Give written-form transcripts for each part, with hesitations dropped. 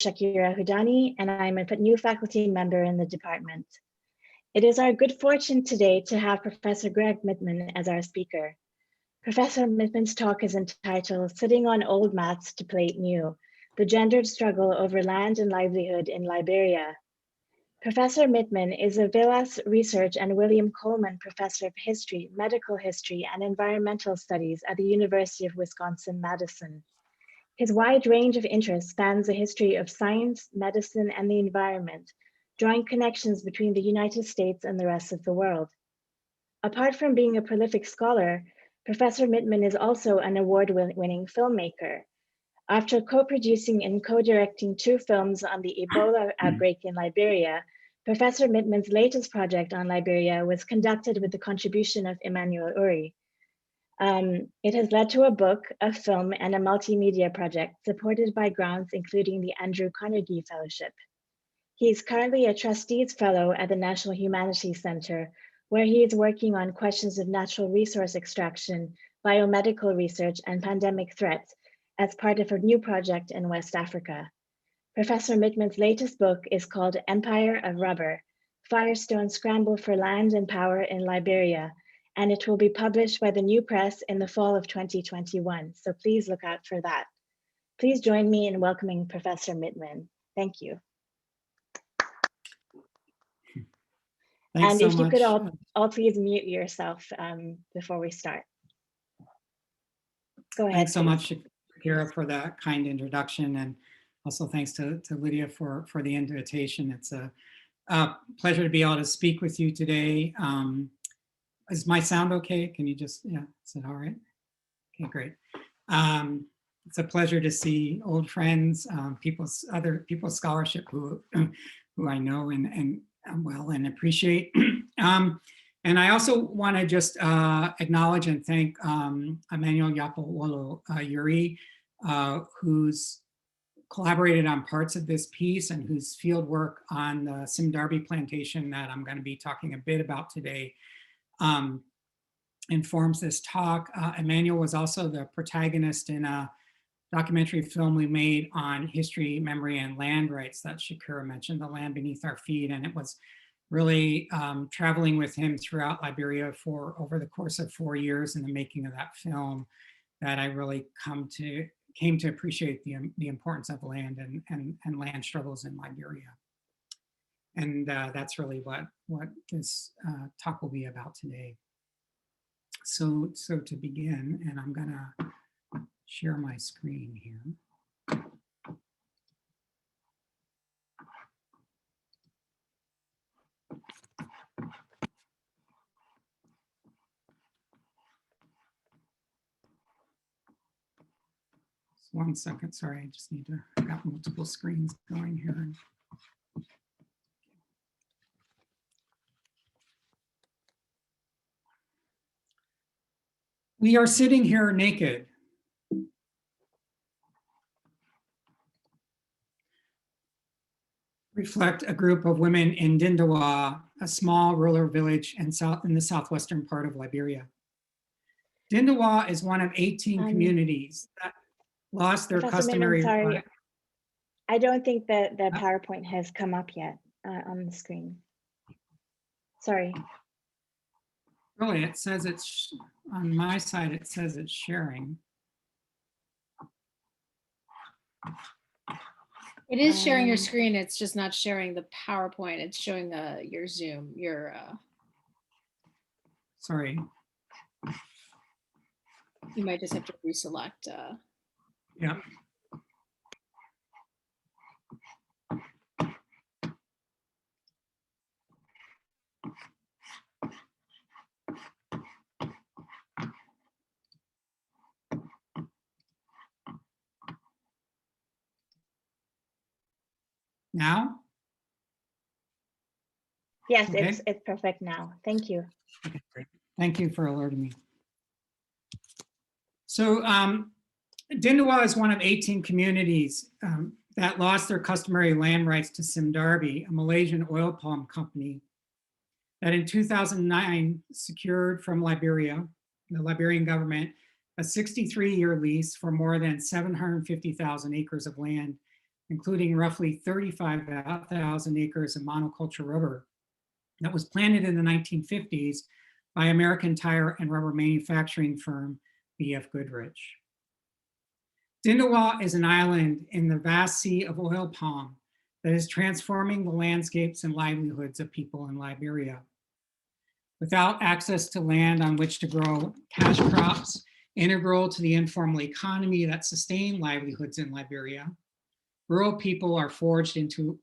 Shakira Hudani, and I'm a new faculty member in the department. It is our good fortune today to have Professor Gregg Mitman as our speaker. Professor Mitman's talk is entitled Sitting on Old Mats to Plait New, the Gendered Struggle Over Land and Livelihood in Liberia. Professor Mitman is a Villas Research and William Coleman Professor of History, Medical History, and Environmental Studies at the University of Wisconsin-Madison. His wide range of interests spans the history of science, medicine, and the environment, drawing connections between the United States and the rest of the world. Apart from being a prolific scholar, Professor Mitman is also an award-winning filmmaker. After co-producing and co-directing 2 films on the Ebola outbreak in Liberia, Professor Mitman's latest project on Liberia was conducted with the contribution of Emmanuel Uri. It has led to a book, a film, and a multimedia project supported by grants including the Andrew Carnegie Fellowship. He is currently a Trustees Fellow at the National Humanities Center, where he is working on questions of natural resource extraction, biomedical research, and pandemic threats as part of a new project in West Africa. Professor Mitman's latest book is called Empire of Rubber, Firestone Scramble for Land and Power in Liberia, and it will be published by the New Press in the fall of 2021, so please look out for that. Please join me in welcoming Professor Mitman. Thank you. Thanks and so if you much. could all please mute yourself before we start. Go ahead. Thanks so much, Shakira, for that kind introduction, and also thanks to Lydia for the invitation. It's a pleasure to be able to speak with you today. Is my sound okay? Can you just, yeah, is it all right? Okay, great. It's a pleasure to see old friends, other people's scholarship who I know and well and appreciate. And I also want to just acknowledge and thank Emmanuel Yapawolo Uri, who's collaborated on parts of this piece and whose field work on the Simdarbi plantation that I'm going to be talking a bit about today informs this talk. Emmanuel was also the protagonist in a documentary film we made on history, memory, and land rights that Shakira mentioned, The Land Beneath Our Feet. And it was really traveling with him throughout Liberia for over the course of 4 years in the making of that film that I really came to appreciate the importance of land and land struggles in Liberia. And that's really what this talk will be about today. So to begin, and I'm gonna share my screen here. Just 1 second, sorry, I just need to, I've got multiple screens going here. We are sitting here naked. Reflect a group of women in Dindawa, a small rural village in the southwestern part of Liberia. Dindawa is one of 18 communities that lost their Professor customary. Mitman, sorry, I don't think that the PowerPoint has come up yet on the screen. Sorry. Really, it says it's on my side, it says it's sharing. It is sharing your screen. It's just not sharing the PowerPoint. It's showing your Zoom, Sorry. You might just have to reselect. Yeah. Now? Yes, okay. It's perfect now. Thank you. Okay, great. Thank you for alerting me. So Dindawa is one of 18 communities that lost their customary land rights to Simdarbi, a Malaysian oil palm company that in 2009 secured from Liberia, the Liberian government, a 63-year lease for more than 750,000 acres of land including roughly 35,000 acres of monoculture rubber that was planted in the 1950s by American tire and rubber manufacturing firm B.F. Goodrich. Dindawa is an island in the vast sea of oil palm that is transforming the landscapes and livelihoods of people in Liberia. Without access to land on which to grow cash crops, integral to the informal economy that sustain livelihoods in Liberia, rural people are forced into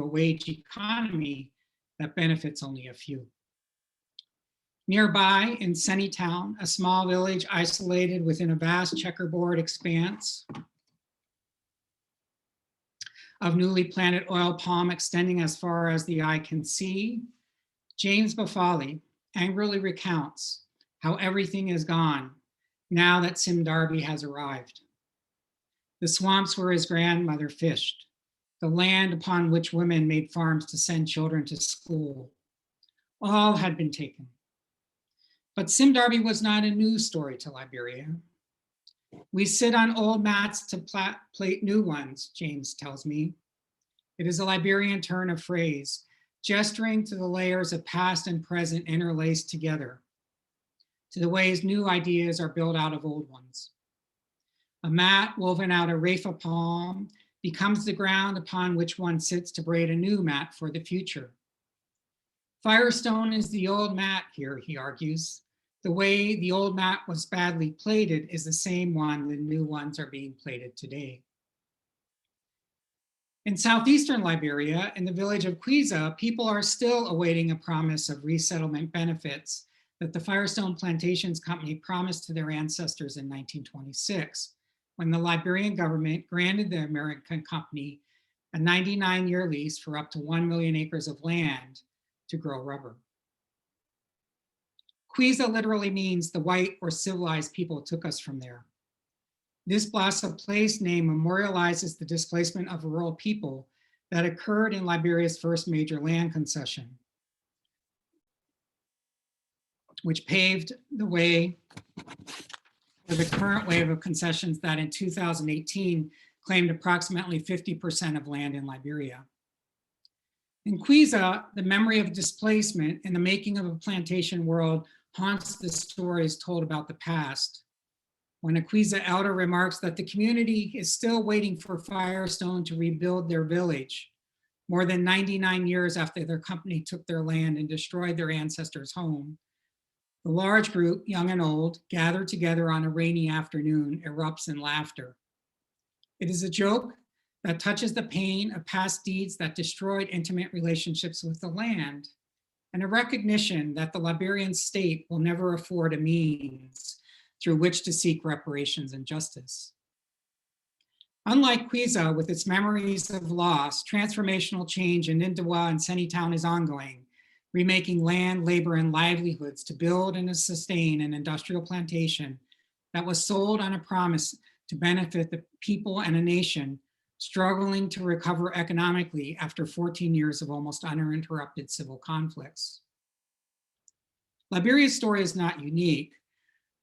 a wage economy that benefits only a few. Nearby in Sennytown, a small village isolated within a vast checkerboard expanse of newly planted oil palm extending as far as the eye can see, James Bafali angrily recounts how everything is gone now that Sim Darby has arrived. The swamps where his grandmother fished, the land upon which women made farms to send children to school, all had been taken. But Sim Darby was not a news story to Liberia. We sit on old mats to plait new ones, James tells me. It is a Liberian turn of phrase, gesturing to the layers of past and present interlaced together, to the ways new ideas are built out of old ones. A mat woven out of rafa palm becomes the ground upon which one sits to braid a new mat for the future. Firestone is the old mat here, he argues. The way the old mat was badly plaited is the same one the new ones are being plaited today. In southeastern Liberia, in the village of Quiza, people are still awaiting a promise of resettlement benefits that the Firestone Plantations Company promised to their ancestors in 1926, when the Liberian government granted the American company a 99-year lease for up to 1 million acres of land to grow rubber. Quiza literally means the white or civilized people took us from there. This Blassa place name memorializes the displacement of rural people that occurred in Liberia's first major land concession, which paved the way for the current wave of concessions that in 2018 claimed approximately 50% of land in Liberia. In Quiza, the memory of displacement and the making of a plantation world haunts the stories told about the past. When a Quiza elder remarks that the community is still waiting for Firestone to rebuild their village, more than 99 years after their company took their land and destroyed their ancestors' home, the large group, young and old, gathered together on a rainy afternoon, erupts in laughter. It is a joke that touches the pain of past deeds that destroyed intimate relationships with the land, and a recognition that the Liberian state will never afford a means through which to seek reparations and justice. Unlike Quiza, with its memories of loss, transformational change in Dindawa and Sennytown is ongoing, remaking land, labor, and livelihoods to build and to sustain an industrial plantation that was sold on a promise to benefit the people and a nation struggling to recover economically after 14 years of almost uninterrupted civil conflicts. Liberia's story is not unique.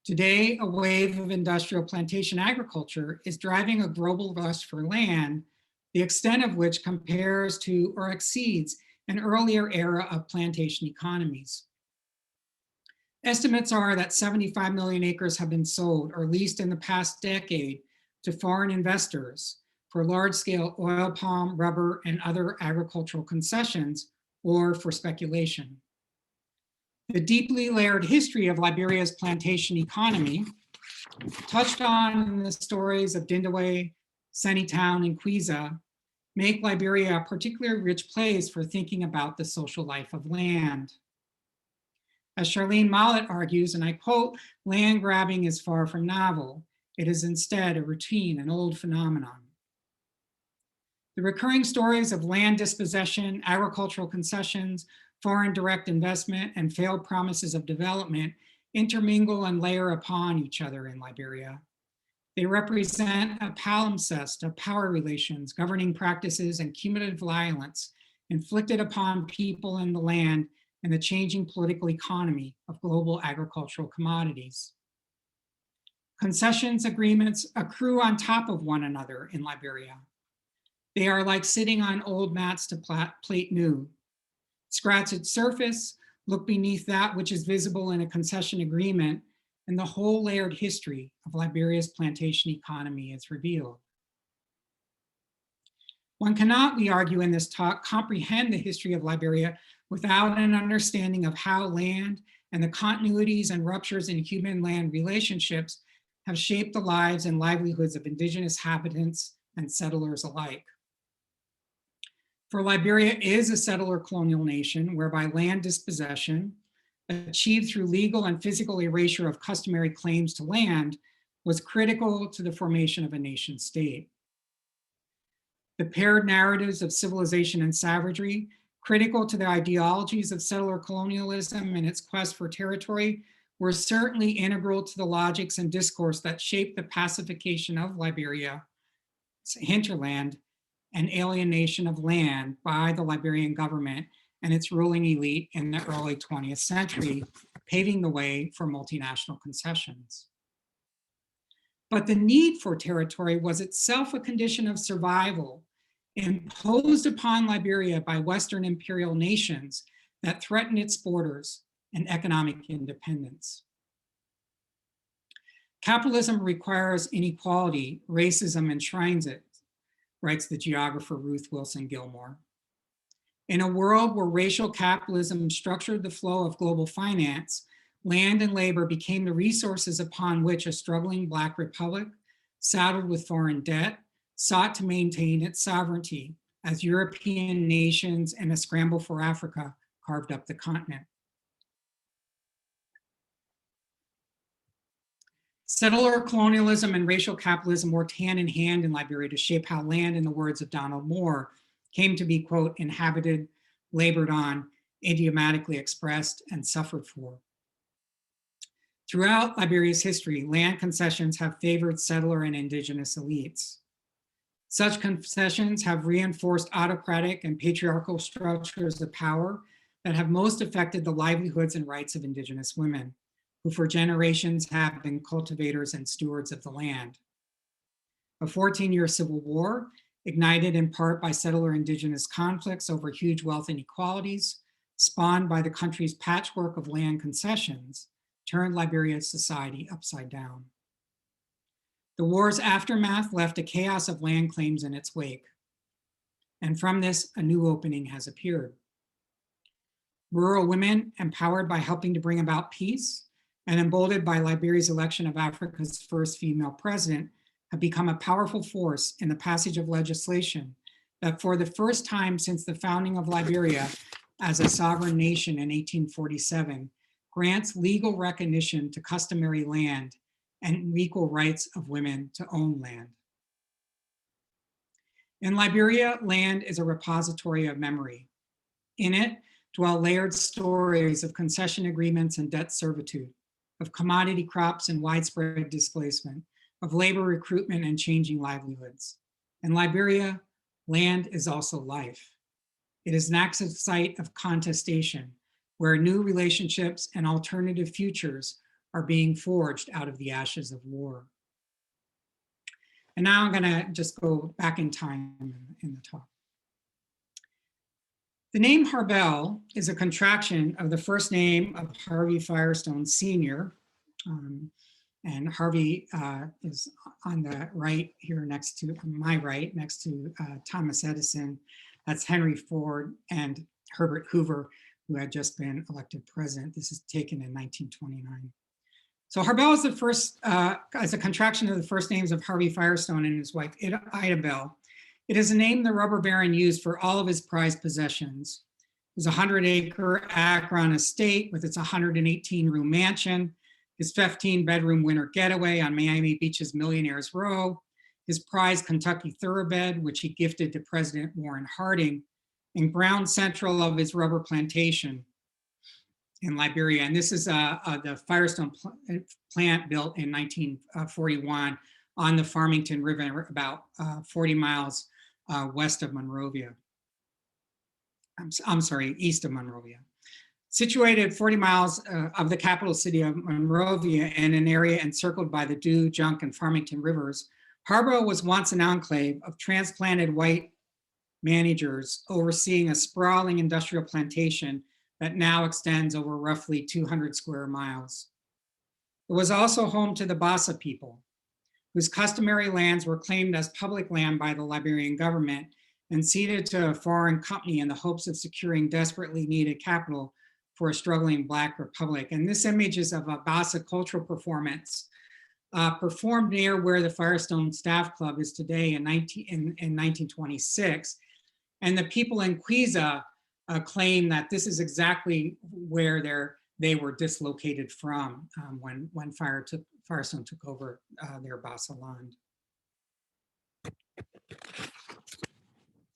Today, a wave of industrial plantation agriculture is driving a global rush for land, the extent of which compares to or exceeds an earlier era of plantation economies. Estimates are that 75 million acres have been sold or leased in the past decade to foreign investors for large-scale oil palm, rubber, and other agricultural concessions, or for speculation. The deeply layered history of Liberia's plantation economy, touched on in the stories of Dindawa, Sennytown, and Quiza, make Liberia a particularly rich place for thinking about the social life of land. As Charlene Mollett argues, and I quote, "Land grabbing is far from novel. It is instead a routine, an old phenomenon." The recurring stories of land dispossession, agricultural concessions, foreign direct investment, and failed promises of development intermingle and layer upon each other in Liberia. They represent a palimpsest of power relations, governing practices, and cumulative violence inflicted upon people and the land and the changing political economy of global agricultural commodities. Concessions agreements accrue on top of one another in Liberia. They are like sitting on old mats to plait new. Scratch its surface, look beneath that which is visible in a concession agreement, and the whole layered history of Liberia's plantation economy is revealed. One cannot, we argue in this talk, comprehend the history of Liberia without an understanding of how land and the continuities and ruptures in human-land relationships have shaped the lives and livelihoods of indigenous inhabitants and settlers alike. For Liberia is a settler colonial nation whereby land dispossession, achieved through legal and physical erasure of customary claims to land, was critical to the formation of a nation state. The paired narratives of civilization and savagery, critical to the ideologies of settler colonialism and its quest for territory, were certainly integral to the logics and discourse that shaped the pacification of Liberia's hinterland and alienation of land by the Liberian government and its ruling elite in the early 20th century, paving the way for multinational concessions. But the need for territory was itself a condition of survival imposed upon Liberia by Western imperial nations that threatened its borders and economic independence. Capitalism requires inequality, racism enshrines it, writes the geographer Ruth Wilson Gilmore. In a world where racial capitalism structured the flow of global finance, land and labor became the resources upon which a struggling Black republic, saddled with foreign debt, sought to maintain its sovereignty as European nations in a scramble for Africa carved up the continent. Settler colonialism and racial capitalism worked hand in hand in Liberia to shape how land, in the words of Donald Moore, came to be, quote, inhabited, labored on, idiomatically expressed, and suffered for. Throughout Liberia's history, land concessions have favored settler and indigenous elites. Such concessions have reinforced autocratic and patriarchal structures of power that have most affected the livelihoods and rights of indigenous women, who for generations have been cultivators and stewards of the land. A 14-year civil war, ignited in part by settler indigenous conflicts over huge wealth inequalities, spawned by the country's patchwork of land concessions, turned Liberia's society upside down. The war's aftermath left a chaos of land claims in its wake. And from this, a new opening has appeared. Rural women, empowered by helping to bring about peace, and emboldened by Liberia's election of Africa's first female president, have become a powerful force in the passage of legislation that for the first time since the founding of Liberia as a sovereign nation in 1847, grants legal recognition to customary land and equal rights of women to own land. In Liberia, land is a repository of memory. In it dwell layered stories of concession agreements and debt servitude, of commodity crops and widespread displacement, of labor recruitment and changing livelihoods. In Liberia, land is also life. It is an active site of contestation, where new relationships and alternative futures are being forged out of the ashes of war. And now I'm gonna just go back in time in the talk. The name Harbel is a contraction of the first name of Harvey Firestone Sr. And Harvey is on the right here next to, on my right, next to Thomas Edison. That's Henry Ford and Herbert Hoover, who had just been elected president. This is taken in 1929. So Harbel is the first, as a contraction of the first names of Harvey Firestone and his wife, Ida Bell. It is a name the rubber baron used for all of his prized possessions. His 100-acre Akron estate with its 118-room mansion, his 15-bedroom winter getaway on Miami Beach's Millionaires Row, his prized Kentucky thoroughbred, which he gifted to President Warren Harding, and ground central of his rubber plantation in Liberia. And this is the Firestone plant built in 1941 on the Farmington River, about 40 miles west of Monrovia. I'm sorry, east of Monrovia. Situated 40 miles of the capital city of Monrovia in an area encircled by the Dew, Junk, and Farmington rivers, Harbor was once an enclave of transplanted white managers overseeing a sprawling industrial plantation that now extends over roughly 200 square miles. It was also home to the Bassa people, whose customary lands were claimed as public land by the Liberian government and ceded to a foreign company in the hopes of securing desperately needed capital for a struggling Black republic. And this image is of a Bassa cultural performance performed near where the Firestone Staff Club is today in 1926. And the people in Quiza claim that this is exactly where they were dislocated from when Firestone took over their Bassa land.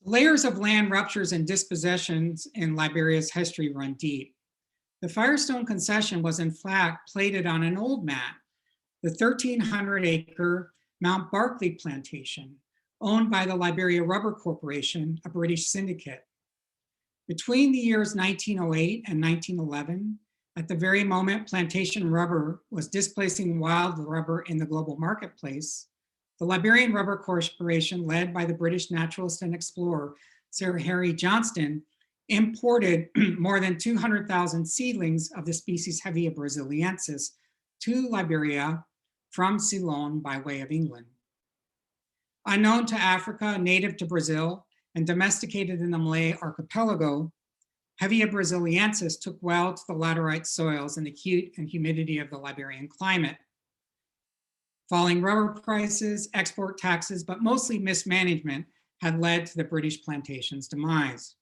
Layers of land ruptures and dispossessions in Liberia's history run deep. The Firestone concession was in fact plated on an old map, the 1,300-acre Mount Barkley plantation, owned by the Liberia Rubber Corporation, a British syndicate. Between the years 1908 and 1911, at the very moment plantation rubber was displacing wild rubber in the global marketplace, the Liberian Rubber Corporation, led by the British naturalist and explorer, Sir Harry Johnston, imported more than 200,000 seedlings of the species Hevea brasiliensis to Liberia from Ceylon by way of England. Unknown to Africa, native to Brazil, and domesticated in the Malay archipelago, Hevea brasiliensis took well to the laterite soils and the heat and humidity of the Liberian climate. Falling rubber prices, export taxes, but mostly mismanagement had led to the British plantation's demise.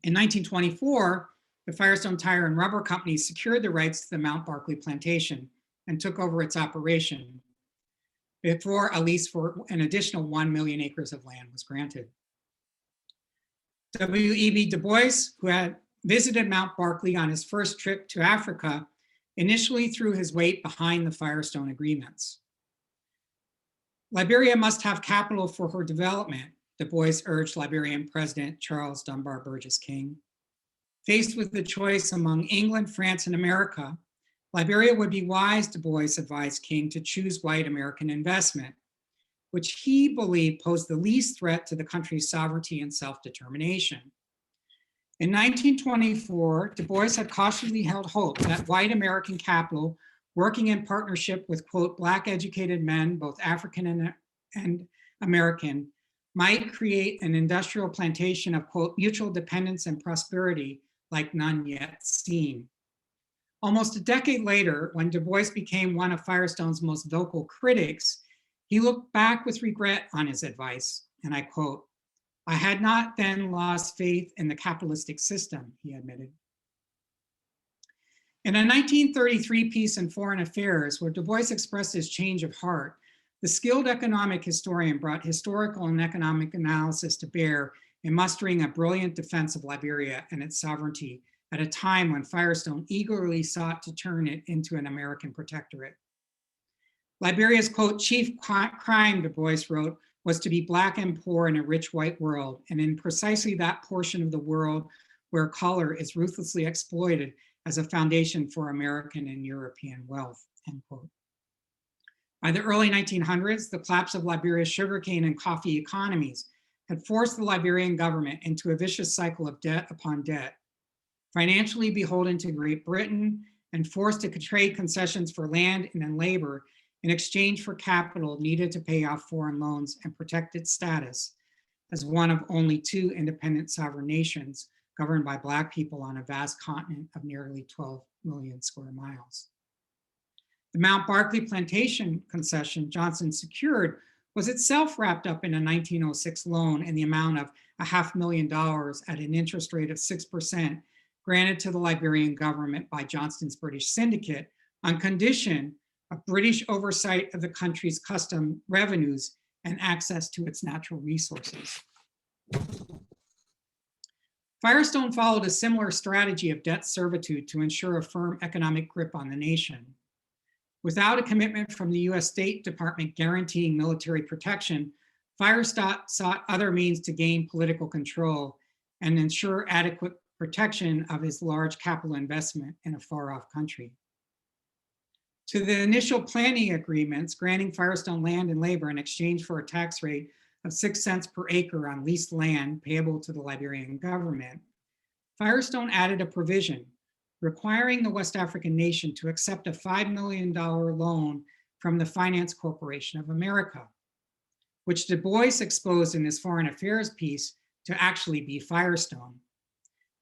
In 1924, the Firestone Tire and Rubber Company secured the rights to the Mount Barkley plantation and took over its operation before a lease for an additional 1 million acres of land was granted. W.E.B. Du Bois, who had visited Mount Barkley on his first trip to Africa, initially threw his weight behind the Firestone agreements. Liberia must have capital for her development, Du Bois urged Liberian President Charles Dunbar Burgess King. Faced with the choice among England, France, and America, Liberia would be wise, Du Bois advised King, to choose white American investment, which he believed posed the least threat to the country's sovereignty and self-determination. In 1924, Du Bois had cautiously held hope that white American capital, working in partnership with, quote, Black educated men, both African and American, might create an industrial plantation of, quote, mutual dependence and prosperity like none yet seen. Almost a decade later, when Du Bois became one of Firestone's most vocal critics, he looked back with regret on his advice, and I quote, "I had not then lost faith in the capitalistic system," he admitted. In a 1933 piece in Foreign Affairs, where Du Bois expressed his change of heart, the skilled economic historian brought historical and economic analysis to bear in mustering a brilliant defense of Liberia and its sovereignty at a time when Firestone eagerly sought to turn it into an American protectorate. Liberia's, quote, chief crime, Du Bois wrote, was to be Black and poor in a rich white world, and in precisely that portion of the world where color is ruthlessly exploited as a foundation for American and European wealth, end quote. By the early 1900s, the collapse of Liberia's sugarcane and coffee economies had forced the Liberian government into a vicious cycle of debt upon debt, financially beholden to Great Britain and forced to trade concessions for land and labor in exchange for capital needed to pay off foreign loans and protect its status as one of only two independent sovereign nations governed by Black people on a vast continent of nearly 12 million square miles. The Mount Barkley plantation concession Johnson secured was itself wrapped up in a 1906 loan in the amount of $500,000 at an interest rate of 6% granted to the Liberian government by Johnston's British syndicate on condition of British oversight of the country's custom revenues and access to its natural resources. Firestone followed a similar strategy of debt servitude to ensure a firm economic grip on the nation. Without a commitment from the US State Department guaranteeing military protection, Firestone sought other means to gain political control and ensure adequate protection of his large capital investment in a far-off country. To the initial planning agreements granting Firestone land and labor in exchange for a tax rate of 6 cents per acre on leased land payable to the Liberian government, Firestone added a provision requiring the West African nation to accept a $5 million loan from the Finance Corporation of America, which Du Bois exposed in his Foreign Affairs piece to actually be Firestone,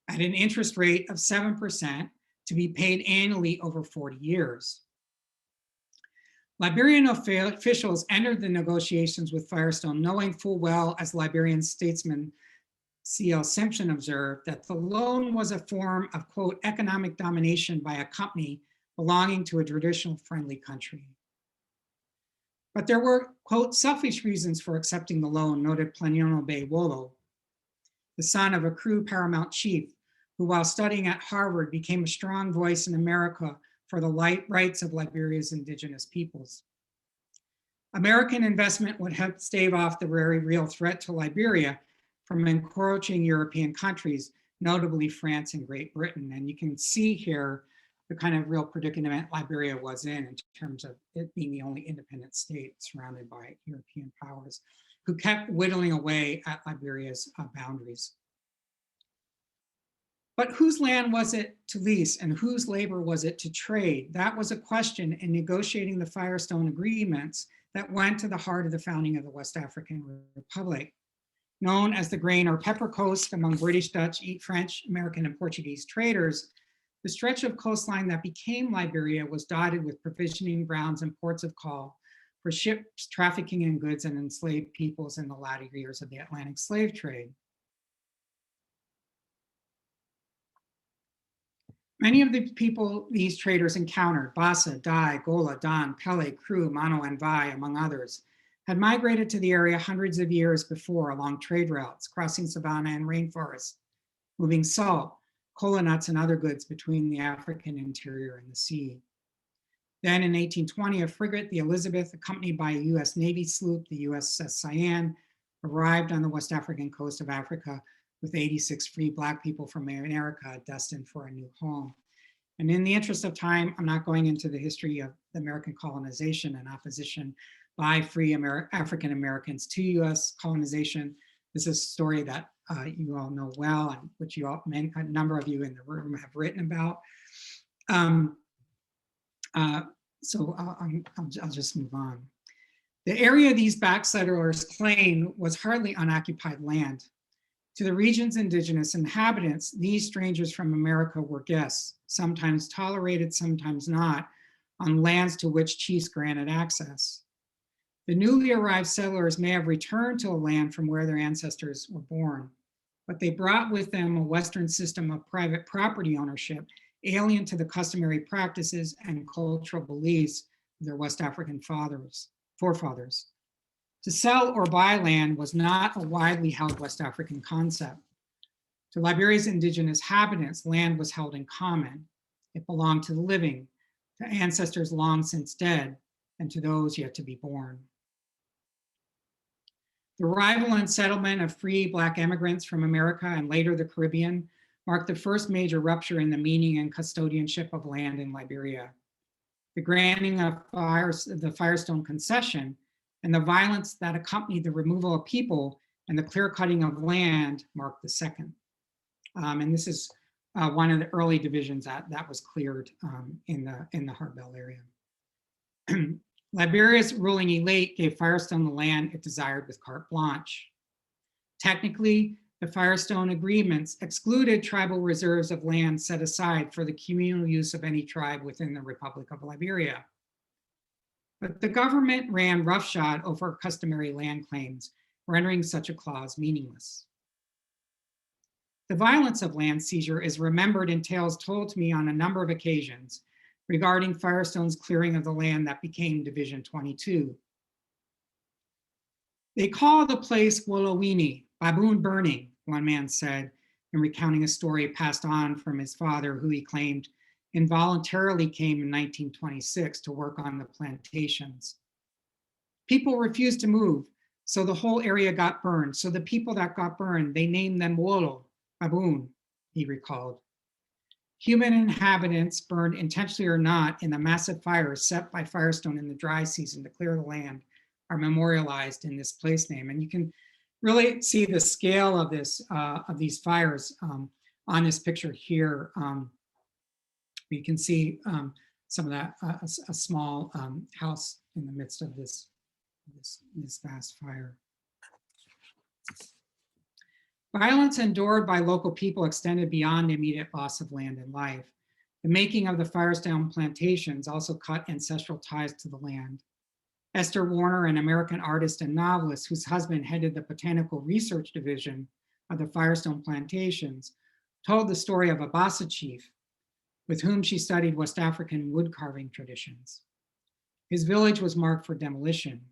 at an interest rate of 7% to be paid annually over 40 years. Liberian officials entered the negotiations with Firestone knowing full well, as Liberian statesman C.L. Simpson observed, that the loan was a form of, quote, economic domination by a company belonging to a traditional friendly country. But there were, quote, selfish reasons for accepting the loan, noted Planiano Bay Wolo, the son of a Kru paramount chief, who while studying at Harvard became a strong voice in America for the rights of Liberia's indigenous peoples. American investment would help stave off the very real threat to Liberia from encroaching European countries, notably France and Great Britain. And you can see here the kind of real predicament Liberia was in terms of it being the only independent state surrounded by European powers who kept whittling away at Liberia's boundaries. But whose land was it to lease and whose labor was it to trade? That was a question in negotiating the Firestone agreements that went to the heart of the founding of the West African Republic. Known as the grain or pepper coast among British, Dutch, French, American, and Portuguese traders, the stretch of coastline that became Liberia was dotted with provisioning grounds and ports of call for ships trafficking in goods and enslaved peoples in the latter years of the Atlantic slave trade. Many of the people these traders encountered, Bassa, Dai, Gola, Dan, Pele, Kru, Mano, and Vai, among others, had migrated to the area hundreds of years before along trade routes, crossing savanna and rainforests, moving salt, cola nuts, and other goods between the African interior and the sea. Then in 1820, a frigate, the Elizabeth, accompanied by a US Navy sloop, the USS Cyan, arrived on the West African coast of Africa with 86 free Black people from America destined for a new home. And in the interest of time, I'm not going into the history of the American colonization and opposition by free African Americans to US colonization. This is a story that you all know well, and which a number of you in the room have written about. So I'll just move on. The area these back settlers claimed was hardly unoccupied land. To the region's indigenous inhabitants, these strangers from America were guests, sometimes tolerated, sometimes not, on lands to which chiefs granted access. The newly arrived settlers may have returned to a land from where their ancestors were born, but they brought with them a Western system of private property ownership alien to the customary practices and cultural beliefs of their West African forefathers. To sell or buy land was not a widely held West African concept. To Liberia's indigenous inhabitants, land was held in common. It belonged to the living, to ancestors long since dead, and to those yet to be born. The arrival and settlement of free Black immigrants from America and later the Caribbean marked the first major rupture in the meaning and custodianship of land in Liberia. The granting of the Firestone concession and the violence that accompanied the removal of people and the clear cutting of land marked the second. And this is one of the early divisions that was cleared in the Heart Belt area. Liberia's ruling elite gave Firestone the land it desired with carte blanche. Technically, the Firestone agreements excluded tribal reserves of land set aside for the communal use of any tribe within the Republic of Liberia. But the government ran roughshod over customary land claims, rendering such a clause meaningless. The violence of land seizure is remembered in tales told to me on a number of occasions regarding Firestone's clearing of the land that became Division 22. They call the place Wolowini, baboon burning, one man said, in recounting a story passed on from his father, who he claimed involuntarily came in 1926 to work on the plantations. People refused to move, so the whole area got burned. So the people that got burned, they named them Wolo, baboon, he recalled. Human inhabitants burned intentionally or not in the massive fires set by Firestone in the dry season to clear the land are memorialized in this place name. And you can really see the scale of this of these fires on this picture here. You can see some of that, a small house in the midst of this vast fire. Violence endured by local people extended beyond immediate loss of land and life. The making of the Firestone plantations also cut ancestral ties to the land. Esther Warner, an American artist and novelist whose husband headed the Botanical Research Division of the Firestone plantations, told the story of a Bassa chief with whom she studied West African wood carving traditions. His village was marked for demolition.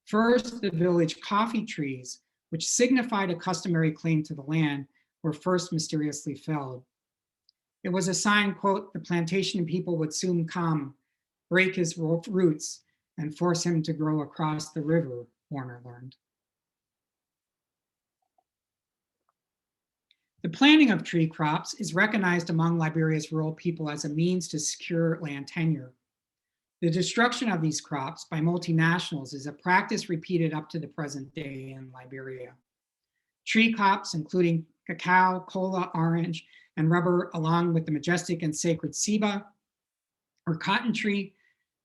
First, the village coffee trees, which signified a customary claim to the land, were first mysteriously felled. It was a sign, quote, the plantation people would soon come, break his roots, and force him to grow across the river, Warner learned. The planting of tree crops is recognized among Liberia's rural people as a means to secure land tenure. The destruction of these crops by multinationals is a practice repeated up to the present day in Liberia. Tree crops, including cacao, cola, orange, and rubber, along with the majestic and sacred ceiba or cotton tree,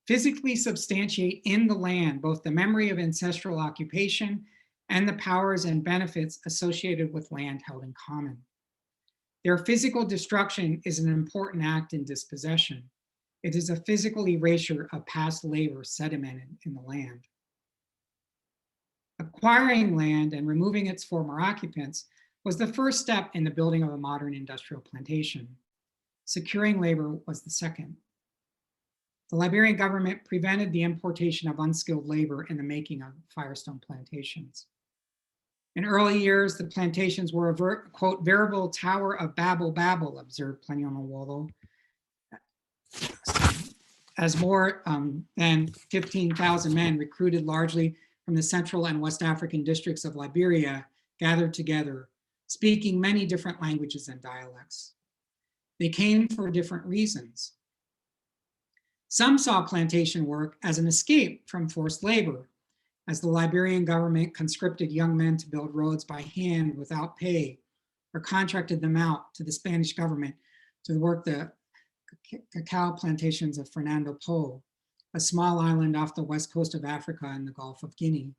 physically substantiate in the land both the memory of ancestral occupation and the powers and benefits associated with land held in common. Their physical destruction is an important act in dispossession. It is a physical erasure of past labor sedimented in the land. Acquiring land and removing its former occupants was the first step in the building of a modern industrial plantation. Securing labor was the second. The Liberian government prevented the importation of unskilled labor in the making of Firestone plantations. In early years, the plantations were a, quote, veritable tower of Babel, observed Planiano, as more than 15,000 men recruited largely from the Central and West African districts of Liberia gathered together, speaking many different languages and dialects. They came for different reasons. Some saw plantation work as an escape from forced labor, as the Liberian government conscripted young men to build roads by hand without pay, or contracted them out to the Spanish government to work the cacao plantations of Fernando Po, a small island off the west coast of Africa in the Gulf of Guinea.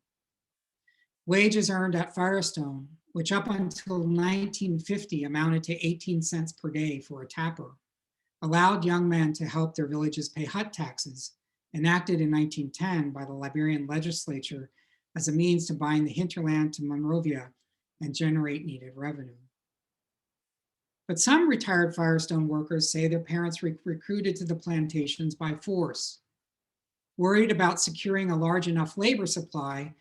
Wages earned at Firestone, which up until 1950 amounted to 18 cents per day for a tapper, allowed young men to help their villages pay hut taxes, enacted in 1910 by the Liberian legislature as a means to bind the hinterland to Monrovia and generate needed revenue. But some retired Firestone workers say their parents recruited to the plantations by force. Worried about securing a large enough labor supply,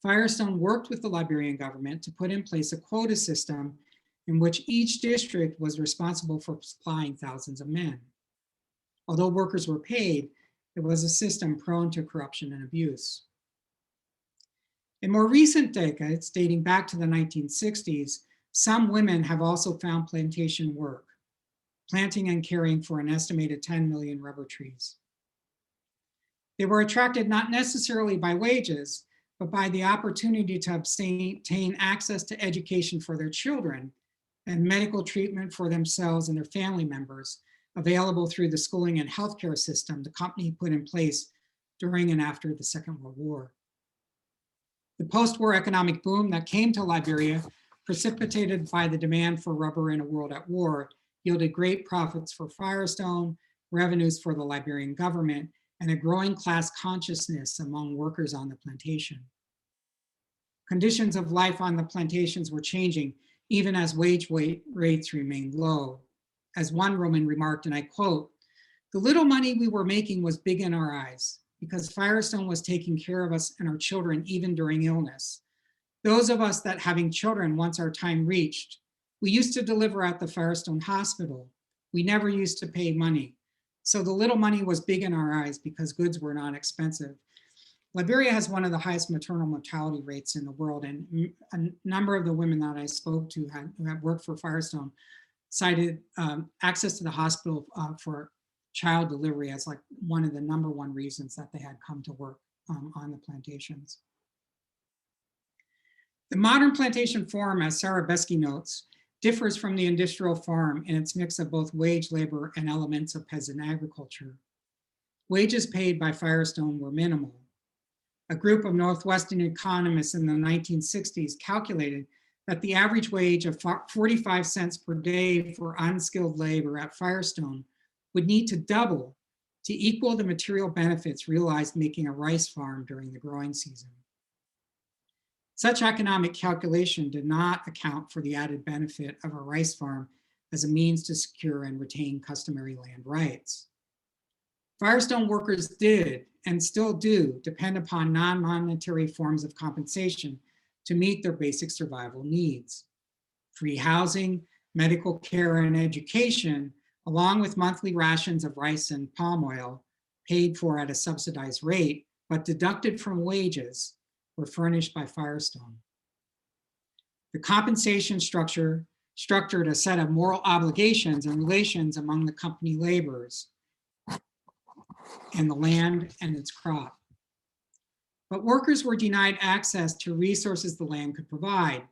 Firestone worked with the Liberian government to put in place a quota system in which each district was responsible for supplying thousands of men. Although workers were paid, it was a system prone to corruption and abuse. In more recent decades, dating back to the 1960s, some women have also found plantation work, planting and caring for an estimated 10 million rubber trees. They were attracted not necessarily by wages, but by the opportunity to obtain access to education for their children and medical treatment for themselves and their family members, available through the schooling and healthcare system the company put in place during and after the Second World War. The post-war economic boom that came to Liberia, precipitated by the demand for rubber in a world at war, yielded great profits for Firestone, revenues for the Liberian government, and a growing class consciousness among workers on the plantation. Conditions of life on the plantations were changing, even as wage rates remained low. As one woman remarked, and I quote, "The little money we were making was big in our eyes because Firestone was taking care of us and our children even during illness. Those of us that having children once our time reached, we used to deliver at the Firestone Hospital. We never used to pay money. So the little money was big in our eyes because goods were not expensive." Liberia has one of the highest maternal mortality rates in the world, and a number of the women that I spoke to who have worked for Firestone cited access to the hospital for child delivery as like one of the #1 reasons that they had come to work on the plantations. The modern plantation farm, as Sarah Besky notes, differs from the industrial farm in its mix of both wage labor and elements of peasant agriculture. Wages paid by Firestone were minimal. A group of Northwestern economists in the 1960s calculated that the average wage of 45 cents per day for unskilled labor at Firestone would need to double to equal the material benefits realized making a rice farm during the growing season. Such economic calculation did not account for the added benefit of a rice farm as a means to secure and retain customary land rights. Firestone workers did, and still do, depend upon non-monetary forms of compensation to meet their basic survival needs. Free housing, medical care, and education, along with monthly rations of rice and palm oil, paid for at a subsidized rate, but deducted from wages, were furnished by Firestone. The compensation structured a set of moral obligations and relations among the company laborers and the land and its crop. But workers were denied access to resources the land could provide.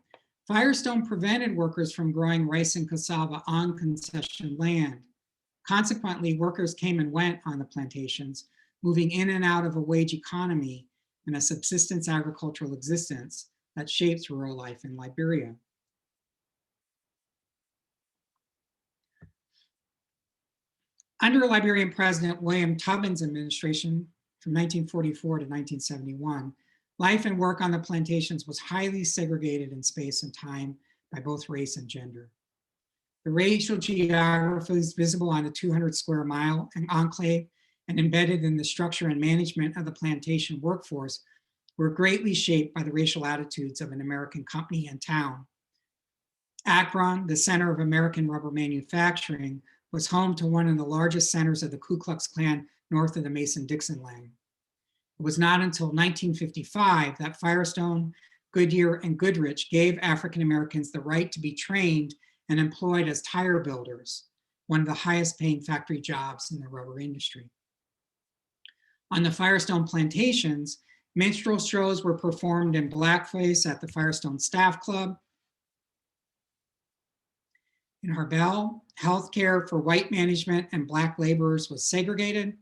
Firestone prevented workers from growing rice and cassava on concession land. Consequently, workers came and went on the plantations, moving in and out of a wage economy and a subsistence agricultural existence that shapes rural life in Liberia. Under Liberian President William Tubman's administration from 1944 to 1971, life and work on the plantations was highly segregated in space and time by both race and gender. The racial geography is visible on the 200 square mile enclave and embedded in the structure and management of the plantation workforce were greatly shaped by the racial attitudes of an American company and town. Akron, the center of American rubber manufacturing, was home to one of the largest centers of the Ku Klux Klan north of the Mason-Dixon line. It was not until 1955 that Firestone, Goodyear, and Goodrich gave African Americans the right to be trained and employed as tire builders, one of the highest paying factory jobs in the rubber industry. On the Firestone plantations, minstrel shows were performed in blackface at the Firestone Staff Club. In Harbel, healthcare for white management and Black laborers was segregated,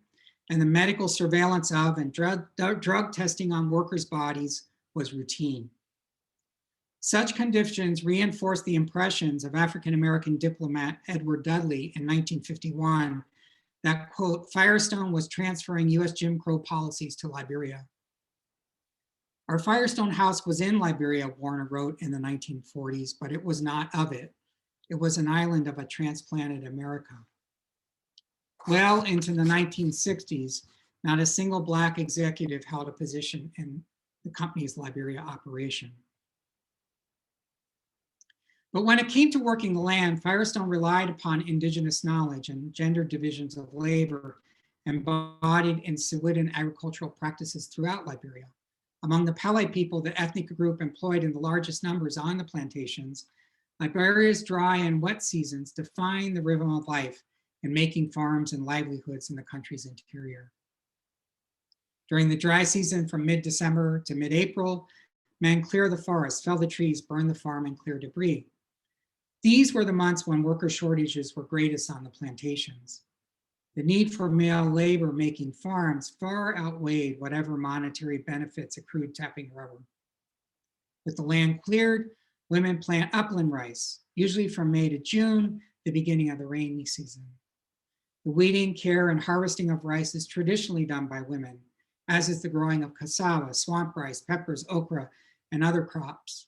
and the medical surveillance of and drug testing on workers' bodies was routine. Such conditions reinforced the impressions of African-American diplomat Edward Dudley in 1951 that, quote, Firestone was transferring US Jim Crow policies to Liberia. Our Firestone house was in Liberia, Warner wrote in the 1940s, but it was not of it. It was an island of a transplanted America. Well into the 1960s, not a single Black executive held a position in the company's Liberia operation. But when it came to working the land, Firestone relied upon indigenous knowledge and gender divisions of labor embodied in Sawidan agricultural practices throughout Liberia. Among the Plait people, the ethnic group employed in the largest numbers on the plantations, Liberia's dry and wet seasons define the rhythm of life in making farms and livelihoods in the country's interior. During the dry season from mid-December to mid-April, men clear the forest, fell the trees, burn the farm, and clear debris. These were the months when worker shortages were greatest on the plantations. The need for male labor making farms far outweighed whatever monetary benefits accrued tapping rubber. With the land cleared, women plant upland rice, usually from May to June, the beginning of the rainy season. The weeding, care, and harvesting of rice is traditionally done by women, as is the growing of cassava, swamp rice, peppers, okra, and other crops.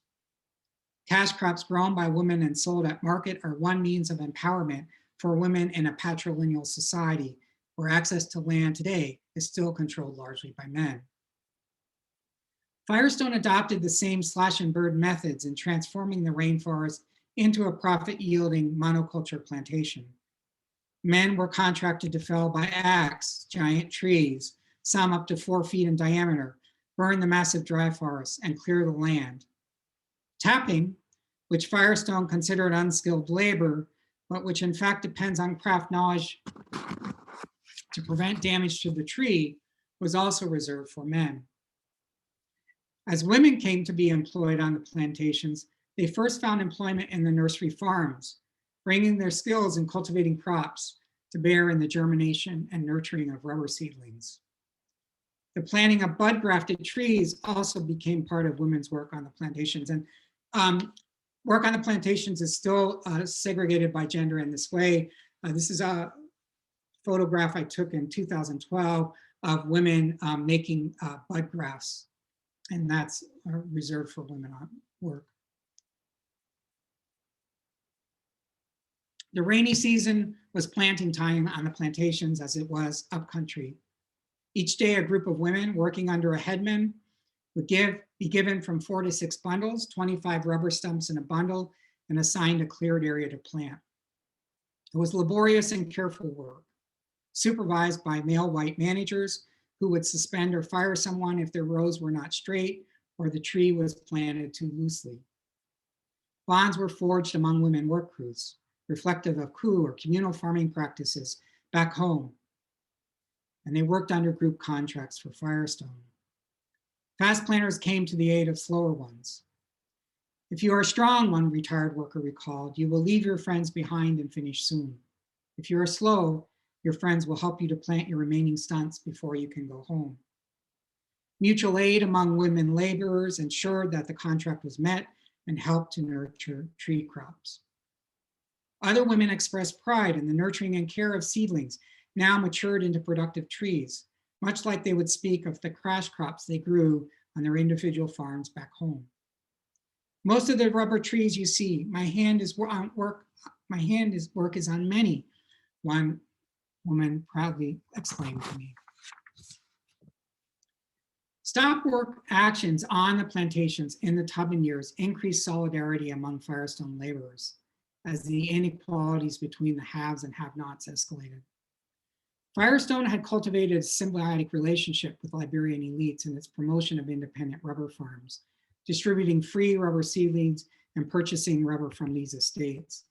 Cash crops grown by women and sold at market are one means of empowerment for women in a patrilineal society where access to land today is still controlled largely by men. Firestone adopted the same slash and burn methods in transforming the rainforest into a profit-yielding monoculture plantation. Men were contracted to fell by axe giant trees, some up to 4 feet in diameter, burn the massive dry forests, and clear the land. Tapping, which Firestone considered unskilled labor, but which in fact depends on craft knowledge to prevent damage to the tree, was also reserved for men. As women came to be employed on the plantations, they first found employment in the nursery farms, bringing their skills in cultivating crops to bear in the germination and nurturing of rubber seedlings. The planting of bud grafted trees also became part of women's work on the plantations. And work on the plantations is still segregated by gender in this way. This is a photograph I took in 2012 of women making bud grafts, and that's reserved for women on work. The rainy season was planting time on the plantations as it was upcountry. Each day, a group of women working under a headman would be given from 4 to 6 bundles, 25 rubber stumps in a bundle, and assigned a cleared area to plant. It was laborious and careful work, supervised by male white managers who would suspend or fire someone if their rows were not straight or the tree was planted too loosely. Bonds were forged among women work crews, reflective of coup or communal farming practices back home, and they worked under group contracts for Firestone. Fast planters came to the aid of slower ones. If you are strong, one retired worker recalled, you will leave your friends behind and finish soon. If you are slow, your friends will help you to plant your remaining stunts before you can go home. Mutual aid among women laborers ensured that the contract was met and helped to nurture tree crops. Other women expressed pride in the nurturing and care of seedlings now matured into productive trees, much like they would speak of the crash crops they grew on their individual farms back home. Most of the rubber trees you see, my hand is work is on many, one woman proudly exclaimed to me. Stop work actions on the plantations in the Tubman years increased solidarity among Firestone laborers as the inequalities between the haves and have-nots escalated. Firestone had cultivated a symbiotic relationship with Liberian elites in its promotion of independent rubber farms, distributing free rubber seedlings and purchasing rubber from these estates.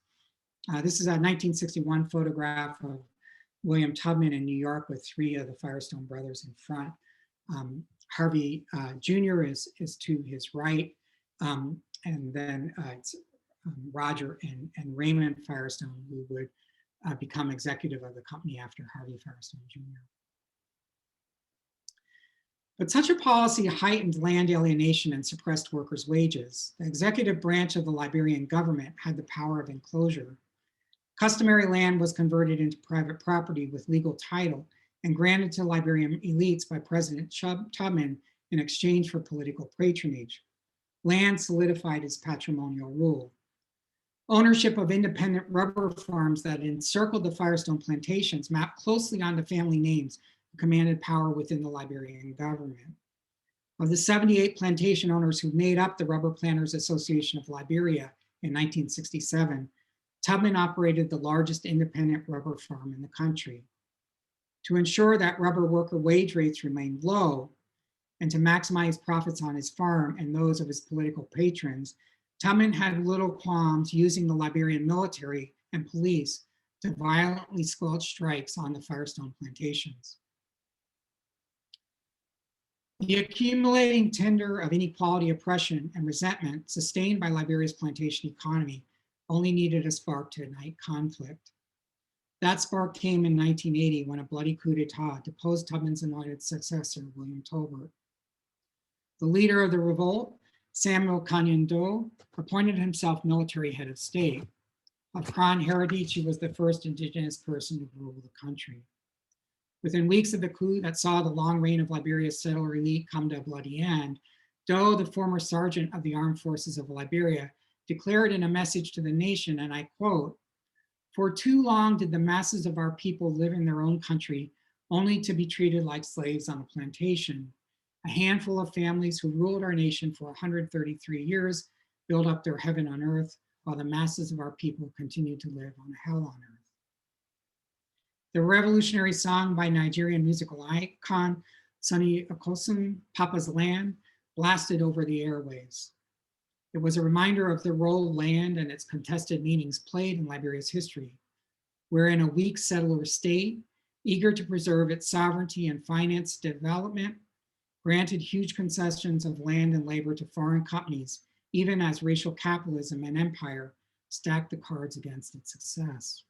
This is a 1961 photograph of William Tubman in New York with 3 of the Firestone brothers in front. Harvey Jr. is to his right, and then it's Roger and Raymond Firestone, who would become executive of the company after Harvey Firestone Jr. But such a policy heightened land alienation and suppressed workers' wages. The executive branch of the Liberian government had the power of enclosure. Customary land was converted into private property with legal title and granted to Liberian elites by President Tubman in exchange for political patronage. Land solidified as patrimonial rule. Ownership of independent rubber farms that encircled the Firestone plantations mapped closely onto family names who commanded power within the Liberian government. Of the 78 plantation owners who made up the Rubber Planters Association of Liberia in 1967, Tubman operated the largest independent rubber farm in the country. To ensure that rubber worker wage rates remained low and to maximize profits on his farm and those of his political patrons, Tubman had little qualms using the Liberian military and police to violently squelch strikes on the Firestone plantations. The accumulating tinder of inequality, oppression, and resentment sustained by Liberia's plantation economy only needed a spark to ignite conflict. That spark came in 1980 when a bloody coup d'etat deposed Tubman's anointed successor, William Tolbert. The leader of the revolt, Samuel Kanyendo, appointed himself military head of state. Of Kron heritage, he was the first indigenous person to rule the country. Within weeks of the coup that saw the long reign of Liberia's settler elite come to a bloody end, Doe, the former sergeant of the armed forces of Liberia, declared in a message to the nation, and I quote, "For too long did the masses of our people live in their own country only to be treated like slaves on a plantation. A handful of families who ruled our nation for 133 years built up their heaven on earth, while the masses of our people continue to live on hell on earth." The revolutionary song by Nigerian musical icon Sunny Okosun, Papa's Land, blasted over the airwaves. It was a reminder of the role land and its contested meanings played in Liberia's history, wherein a weak settler state, eager to preserve its sovereignty and finance development, granted huge concessions of land and labor to foreign companies, even as racial capitalism and empire stacked the cards against its success.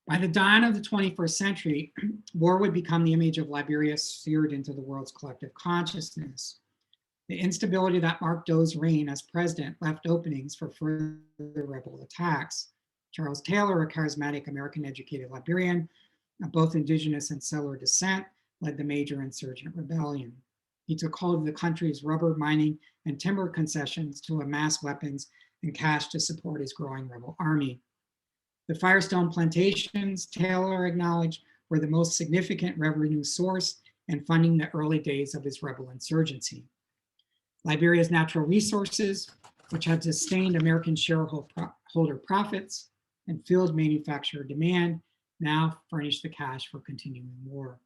By the dawn of the 21st century, war would become the image of Liberia seared into the world's collective consciousness. The instability that marked Doe's reign as president left openings for further rebel attacks. Charles Taylor, a charismatic American-educated Liberian of both indigenous and settler descent, led the major insurgent rebellion. He took hold of the country's rubber mining and timber concessions to amass weapons and cash to support his growing rebel army. The Firestone plantations, Taylor acknowledged, were the most significant revenue source and funding the early days of his rebel insurgency. Liberia's natural resources, which had sustained American shareholder profits and filled manufacturer demand, now furnished the cash for continuing war.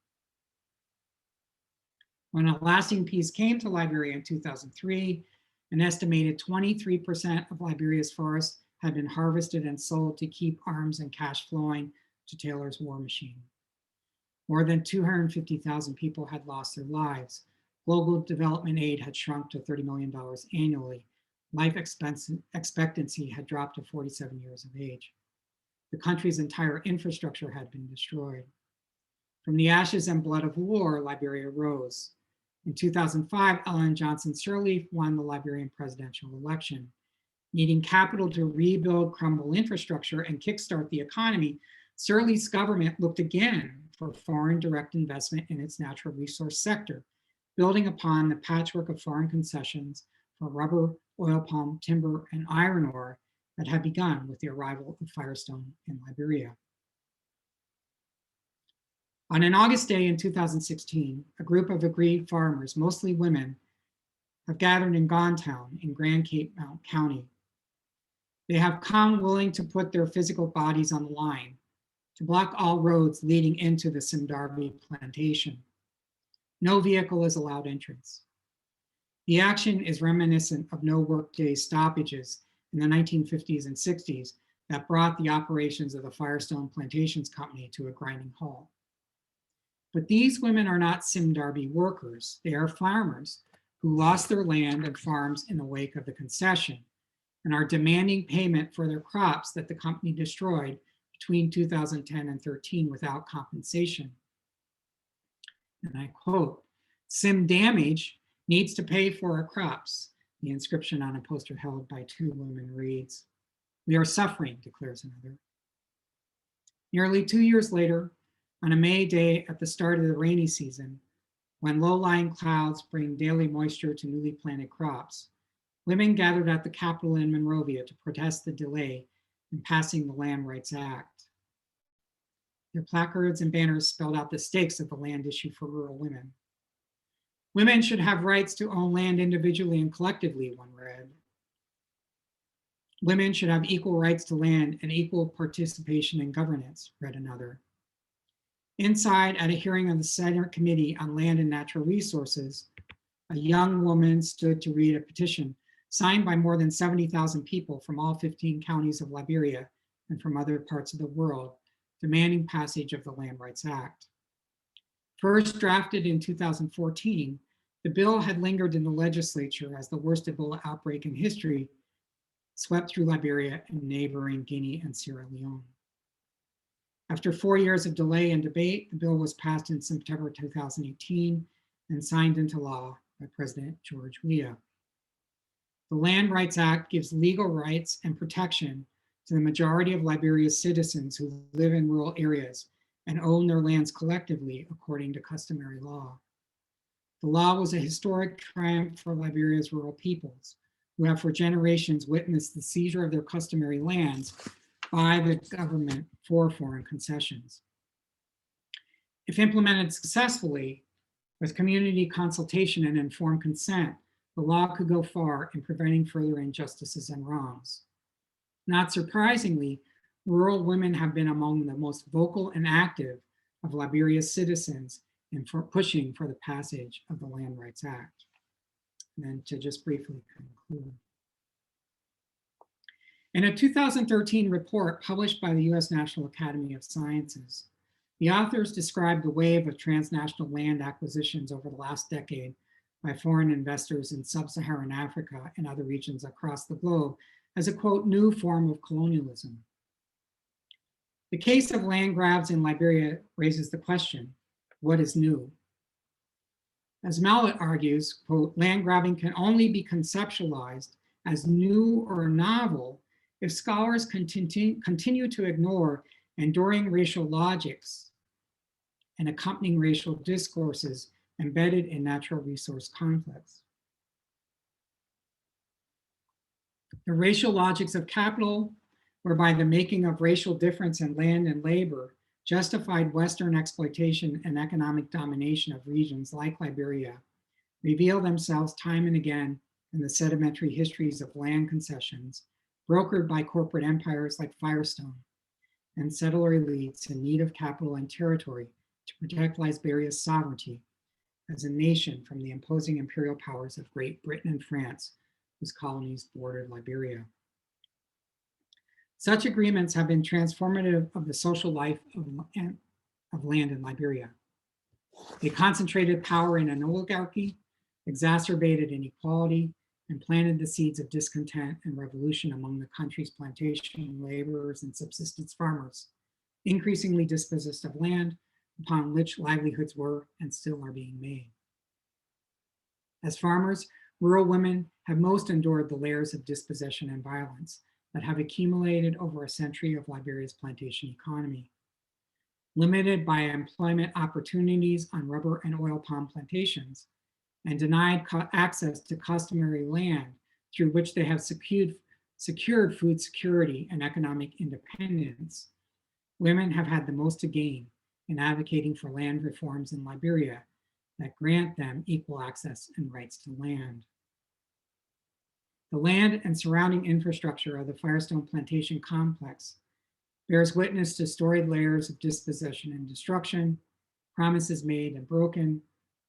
When a lasting peace came to Liberia in 2003, an estimated 23% of Liberia's forests had been harvested and sold to keep arms and cash flowing to Taylor's war machine. More than 250,000 people had lost their lives. Global development aid had shrunk to $30 million annually. Life expectancy had dropped to 47 years of age. The country's entire infrastructure had been destroyed. From the ashes and blood of war, Liberia rose. In 2005, Ellen Johnson Sirleaf won the Liberian presidential election. Needing capital to rebuild crumbled infrastructure and kickstart the economy, Sirleaf's government looked again for foreign direct investment in its natural resource sector, building upon the patchwork of foreign concessions for rubber, oil palm, timber, and iron ore that had begun with the arrival of Firestone in Liberia. On an August day in 2016, a group of aggrieved farmers, mostly women, have gathered in Gontown in Grand Cape Mount County. They have come willing to put their physical bodies on the line, to block all roads leading into the Simdarbi plantation. No vehicle is allowed entrance. The action is reminiscent of no workday stoppages in the 1950s and 60s that brought the operations of the Firestone Plantations Company to a grinding halt. But these women are not Simdarbi workers. They are farmers who lost their land and farms in the wake of the concession and are demanding payment for their crops that the company destroyed between 2010 and 13 without compensation. And I quote, "Sim damage needs to pay for our crops." The inscription on a poster held by two women reads, "We are suffering," declares another. Nearly 2 years later, on a May day at the start of the rainy season, when low-lying clouds bring daily moisture to newly planted crops, women gathered at the Capitol in Monrovia to protest the delay in passing the Land Rights Act. Their placards and banners spelled out the stakes of the land issue for rural women. "Women should have rights to own land individually and collectively," one read. "Women should have equal rights to land and equal participation in governance," read another. Inside, at a hearing of the Senate Committee on Land and Natural Resources, a young woman stood to read a petition signed by more than 70,000 people from all 15 counties of Liberia and from other parts of the world, demanding passage of the Land Rights Act. First drafted in 2014, the bill had lingered in the legislature as the worst Ebola outbreak in history swept through Liberia and neighboring Guinea and Sierra Leone. After 4 years of delay and debate, the bill was passed in September 2018 and signed into law by President George Weah. The Land Rights Act gives legal rights and protection to the majority of Liberia's citizens who live in rural areas and own their lands collectively according to customary law. The law was a historic triumph for Liberia's rural peoples, who have for generations witnessed the seizure of their customary lands by the government for foreign concessions. If implemented successfully, with community consultation and informed consent, the law could go far in preventing further injustices and wrongs. Not surprisingly, rural women have been among the most vocal and active of Liberia's citizens in pushing for the passage of the Land Rights Act. And then to just briefly conclude. In a 2013 report published by the US National Academy of Sciences, The authors describe the wave of transnational land acquisitions over the last decade by foreign investors in sub-Saharan Africa and other regions across the globe as a, quote, new form of colonialism. The case of land grabs in Liberia raises the question, what is new? As Mallet argues, quote, land grabbing can only be conceptualized as new or novel if scholars continue to ignore enduring racial logics and accompanying racial discourses embedded in natural resource conflicts. The racial logics of capital, whereby the making of racial difference in land and labor justified Western exploitation and economic domination of regions like Liberia, reveal themselves time and again in the sedimentary histories of land concessions brokered by corporate empires like Firestone and settler elites in need of capital and territory to protect Liberia's sovereignty as a nation from the imposing imperial powers of Great Britain and France, whose colonies bordered Liberia. Such agreements have been transformative of the social life of land in Liberia. They concentrated power in an oligarchy, exacerbated inequality, and planted the seeds of discontent and revolution among the country's plantation laborers and subsistence farmers, increasingly dispossessed of land upon which livelihoods were and still are being made. As farmers, rural women have most endured the layers of dispossession and violence that have accumulated over a century of Liberia's plantation economy. Limited by employment opportunities on rubber and oil palm plantations, and denied access to customary land through which they have secured food security and economic independence, women have had the most to gain in advocating for land reforms in Liberia that grant them equal access and rights to land. The land and surrounding infrastructure of the Firestone plantation complex bears witness to storied layers of dispossession and destruction, promises made and broken,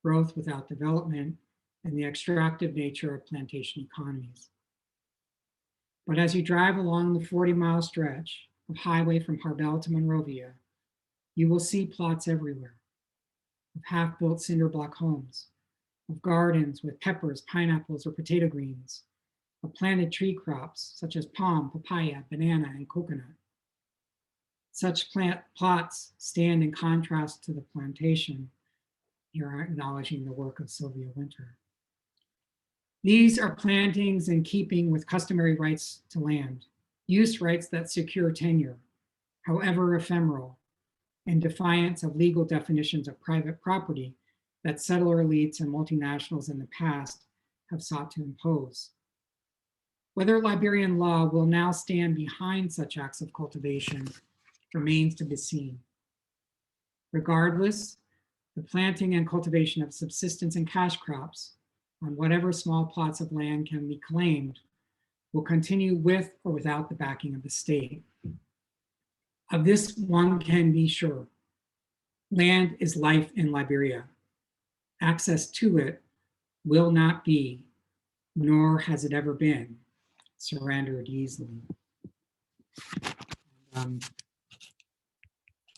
growth without development, and the extractive nature of plantation economies. But as you drive along the 40-mile stretch of highway from Harbel to Monrovia, you will see plots everywhere of half-built cinder block homes, of gardens with peppers, pineapples, or potato greens, of planted tree crops such as palm, papaya, banana, and coconut. Such plots stand in contrast to the plantation. Here acknowledging the work of Sylvia Winter. These are plantings in keeping with customary rights to land, use rights that secure tenure, however ephemeral, in defiance of legal definitions of private property that settler elites and multinationals in the past have sought to impose. Whether Liberian law will now stand behind such acts of cultivation remains to be seen. Regardless, the planting and cultivation of subsistence and cash crops on whatever small plots of land can be claimed will continue with or without the backing of the state. Of this, one can be sure. Land is life in Liberia. Access to it will not be, nor has it ever been, surrendered easily.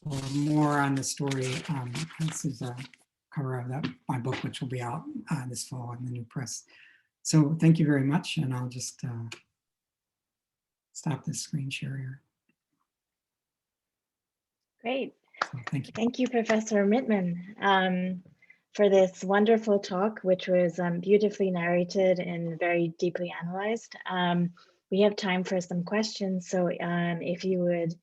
For more on the story, this is a cover of my book, which will be out this fall in the new press. So thank you very much, and I'll just stop this screen share here. Great. So thank you. Thank you, Professor Mitman, for this wonderful talk, which was beautifully narrated and very deeply analyzed. We have time for some questions, so if you would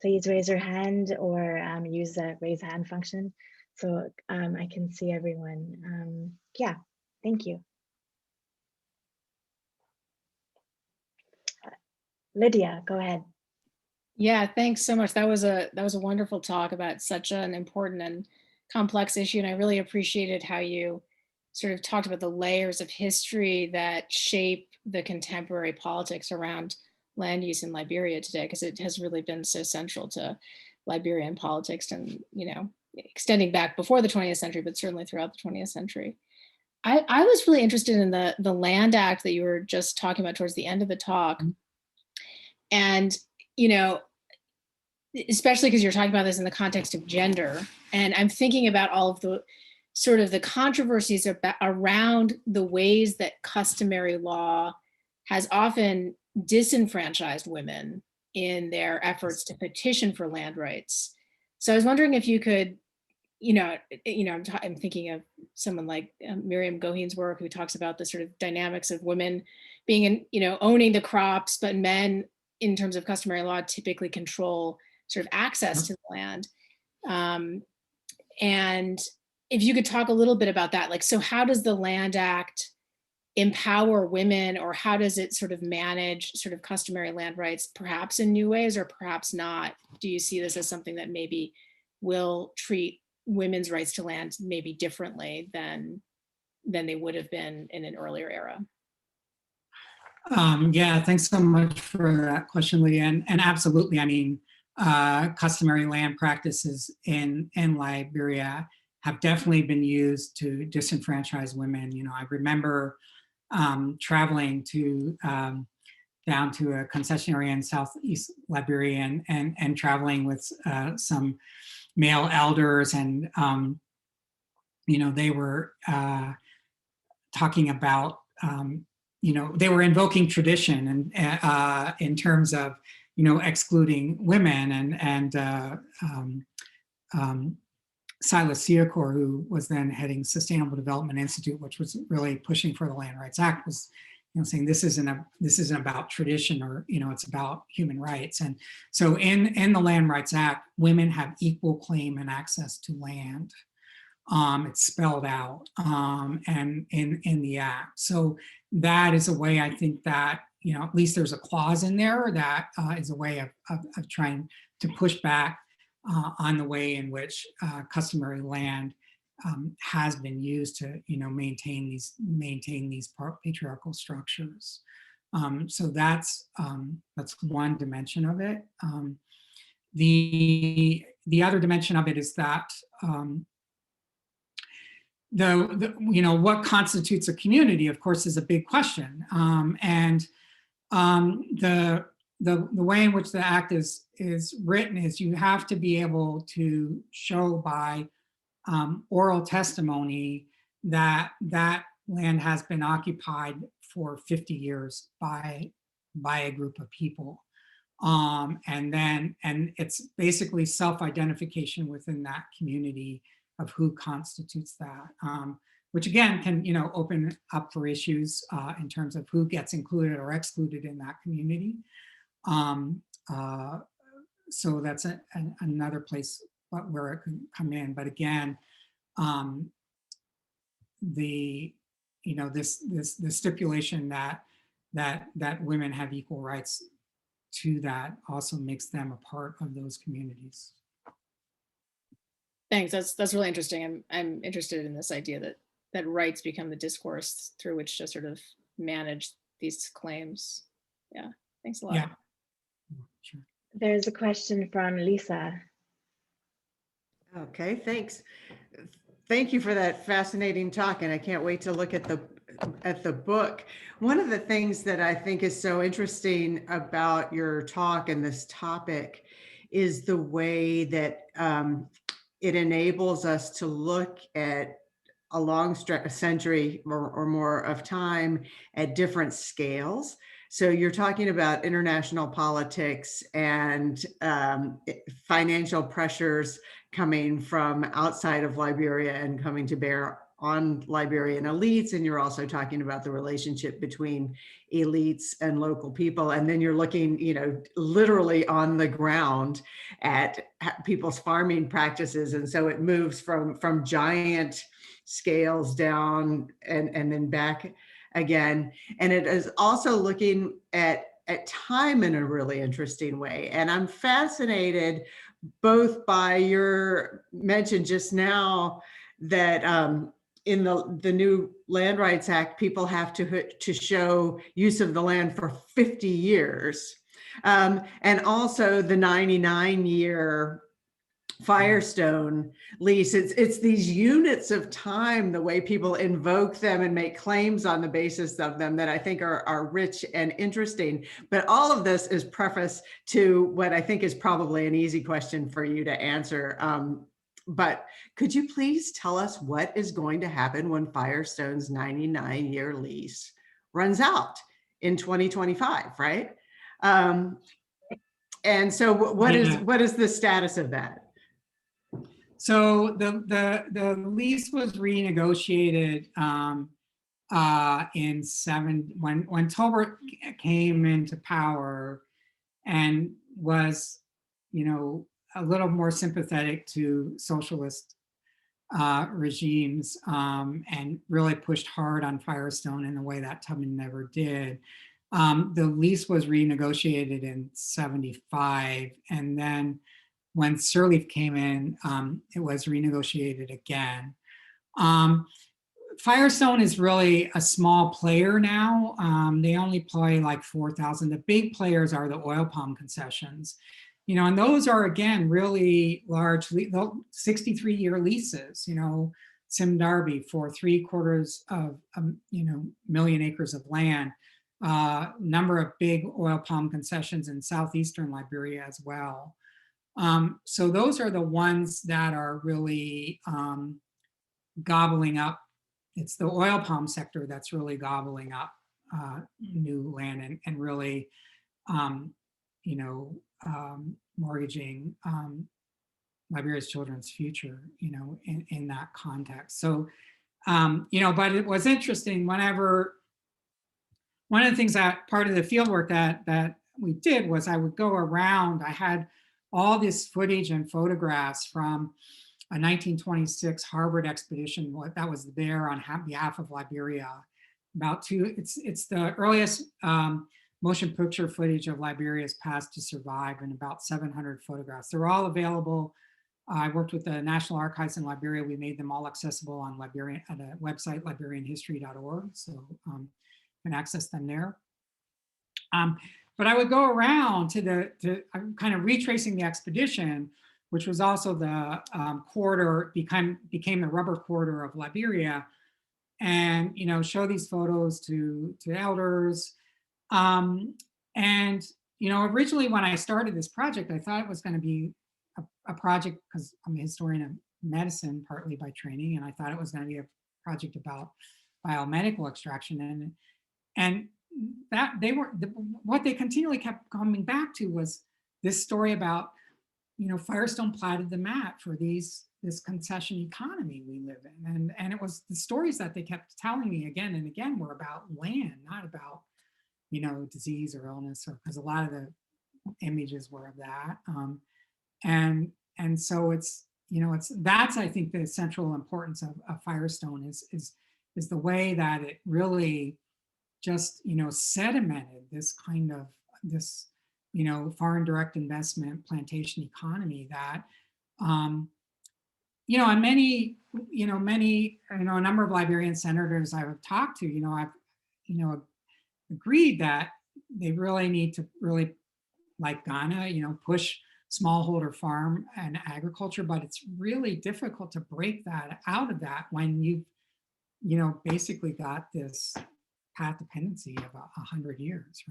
please raise your hand or use the raise hand function so I can see everyone. Yeah, thank you. Lydia, go ahead. Yeah, thanks so much. That was a wonderful talk about such an important and complex issue, and I really appreciated how you sort of talked about the layers of history that shape the contemporary politics around land use in Liberia today, because it has really been so central to Liberian politics, and extending back before the 20th century, but certainly throughout the 20th century. I was really interested in the Land Act that you were just talking about towards the end of the talk. And especially because you're talking about this in the context of gender. And I'm thinking about all of the sort of the controversies around the ways that customary law has often disenfranchised women in their efforts to petition for land rights. So I was wondering if you could, I'm thinking of someone like Miriam Goheen's work, who talks about the sort of dynamics of women being owning the crops, but men, in terms of customary law, typically control sort of access to the land. And if you could talk a little bit about that, like, so how does the Land Act empower women, or how does it sort of manage sort of customary land rights, perhaps in new ways or perhaps not? Do you see this as something that maybe will treat women's rights to land maybe differently than they would have been in an earlier era? Yeah, thanks so much for that question, Lydia. And absolutely, I mean, customary land practices in Liberia have definitely been used to disenfranchise women. I remember traveling to down to a concession area in Southeast Liberia and traveling with some male elders, and they were talking about they were invoking tradition and in terms of excluding women, and Silas Siakor, who was then heading Sustainable Development Institute, which was really pushing for the Land Rights Act, was saying this isn't about tradition, or it's about human rights. And so in the Land Rights Act, women have equal claim and access to land. It's spelled out and in the act. So that is a way, I think, that at least there's a clause in there that is a way of trying to push back on the way in which customary land has been used to maintain these patriarchal structures. So that's one dimension of it. The other dimension of it is that what constitutes a community, of course, is a big question. And the way in which the act is written is you have to be able to show by oral testimony that that land has been occupied for 50 years by a group of people. And it's basically self-identification within that community of who constitutes that, which again can open up for issues in terms of who gets included or excluded in that community. So that's another place where it can come in. But again, the stipulation that women have equal rights to that also makes them a part of those communities. Thanks. That's really interesting. I'm interested in this idea that rights become the discourse through which to sort of manage these claims. Yeah. Thanks a lot. Yeah. Sure. There's a question from Lisa. Okay, thanks. Thank you for that fascinating talk, and I can't wait to look at the book. One of the things that I think is so interesting about your talk and this topic is the way that it enables us to look at a long a century or more of time at different scales. So you're talking about international politics and financial pressures coming from outside of Liberia and coming to bear on Liberian elites. And you're also talking about the relationship between elites and local people. And then you're looking, literally on the ground at people's farming practices. And so it moves from giant scales down and then back again. And it is also looking at time in a really interesting way. And I'm fascinated both by your mention just now that in the new Land Rights Act, people have to show use of the land for 50 years. And also the 99-year Firestone lease. It's these units of time, the way people invoke them and make claims on the basis of them, that I think are rich and interesting. But all of this is preface to what I think is probably an easy question for you to answer. But could you please tell us what is going to happen when Firestone's 99-year lease runs out in 2025, right? And so what is the status of that? So the lease was renegotiated when Tolbert came into power and was, a little more sympathetic to socialist regimes and really pushed hard on Firestone in a way that Tubman never did. The lease was renegotiated in '75, and then when Sirleaf came in, it was renegotiated again. Firestone is really a small player now. They only play like 4,000. The big players are the oil palm concessions, and those are, again, really large, 63-year leases, Sim Darby for 3/4 of, million acres of land, number of big oil palm concessions in southeastern Liberia as well. So those are the ones that are really gobbling up. It's the oil palm sector that's really gobbling up new land and really, mortgaging Liberia's children's future, in that context. So, but it was interesting whenever, one of the things that part of the field work that we did was I would go around, I had all this footage and photographs from a 1926 Harvard expedition that was there on behalf of Liberia. It's the earliest motion picture footage of Liberia's past to survive, and about 700 photographs. They're all available. I worked with the National Archives in Liberia. We made them all accessible on Liberian at a website, liberianhistory.org. So you can access them there. But I would go around to kind of retracing the expedition, which was also the corridor, became the rubber corridor of Liberia, and show these photos to elders. Originally when I started this project, I thought it was going to be a project, because I'm a historian of medicine partly by training, and I thought it was going to be a project about biomedical extraction, and that what they continually kept coming back to was this story about, Firestone platted the mat for this concession economy we live in, and it was the stories that they kept telling me again and again were about land, not about disease or illness, or because a lot of the images were of that, and so it's that's, I think, the central importance of Firestone is the way that it really just sedimented this kind of foreign direct investment plantation economy that and many a number of Liberian senators I've talked to, I've agreed that they really need to like Ghana, push smallholder farm and agriculture, but it's really difficult to break that out of that when you've basically got this path dependency of 100 years,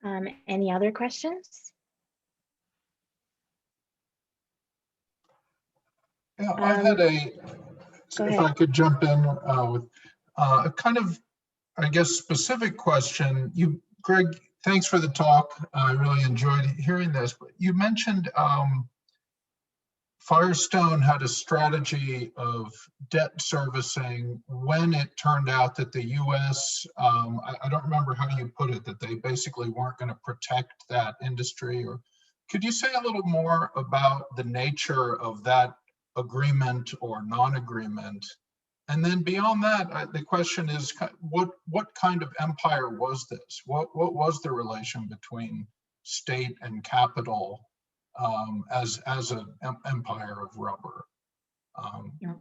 right? Any other questions? Yeah, I had if I could jump in with a kind of, I guess, specific question. Greg, thanks for the talk. I really enjoyed hearing this, but you mentioned Firestone had a strategy of debt servicing when it turned out that the U.S., I don't remember how you put it, that they basically weren't going to protect that industry. Or could you say a little more about the nature of that agreement or non-agreement? And then beyond that, the question is, what kind of empire was this? What was the relation between state and capital as an empire of rubber? Yeah.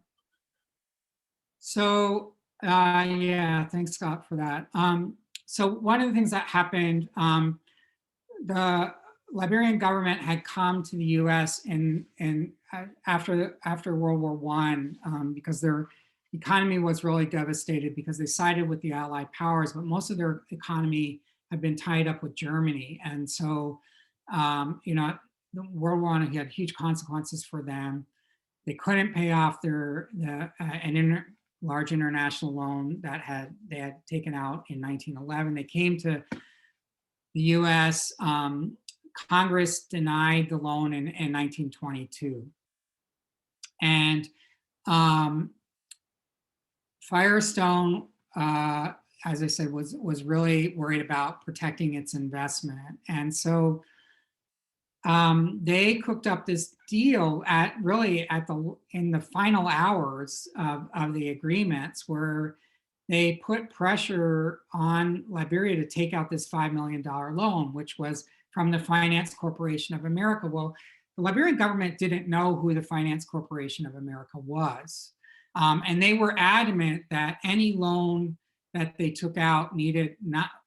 So yeah, thanks, Scott, for that. So one of the things that happened, Liberian government had come to the U.S. after World War I because their economy was really devastated because they sided with the Allied powers, but most of their economy had been tied up with Germany. And so, World War I had huge consequences for them. They couldn't pay off large international loan that they had taken out in 1911. They came to the U.S. Congress denied the loan in 1922, and Firestone, as I said, was really worried about protecting its investment, and so they cooked up this deal in the final hours of the agreements, where they put pressure on Liberia to take out this $5 million loan, which was from the Finance Corporation of America. Well, the Liberian government didn't know who the Finance Corporation of America was. And they were adamant that any loan that they took out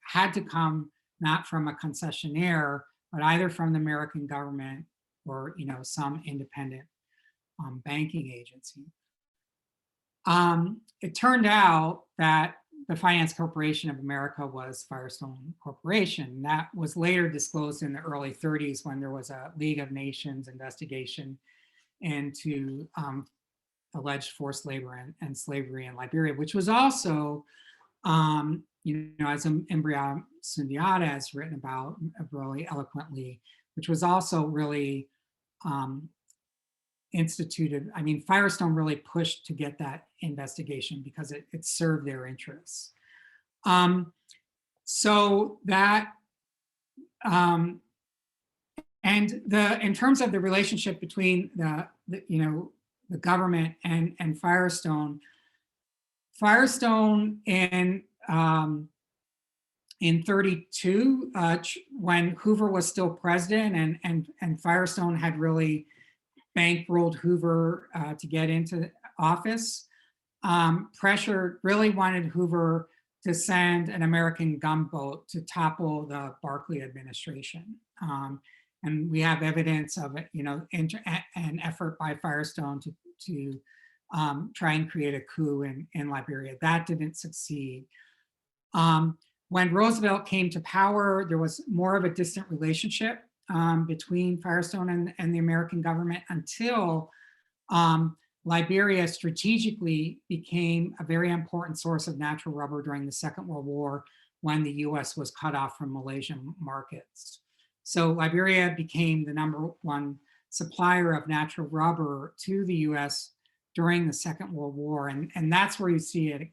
had to come not from a concessionaire, but either from the American government or some independent banking agency. It turned out that the Finance Corporation of America was Firestone Corporation. That was later disclosed in the early 30s when there was a League of Nations investigation into alleged forced labor and slavery in Liberia, which was also, as Embriana Sundiata has written about really eloquently, which was also really instituted. I mean, Firestone really pushed to get that investigation because it served their interests. So that, in terms of the relationship between the government and Firestone in 32, when Hoover was still president and Firestone had really bankrolled Hoover to get into office, pressure really wanted Hoover to send an American gunboat to topple the Barclay administration. And we have evidence of it, an effort by Firestone to try and create a coup in Liberia. That didn't succeed. When Roosevelt came to power, there was more of a distant relationship between Firestone and the American government until Liberia strategically became a very important source of natural rubber during the Second World War, when the US was cut off from Malaysian markets. So Liberia became the #1 supplier of natural rubber to the US during the Second World War. And that's where you see a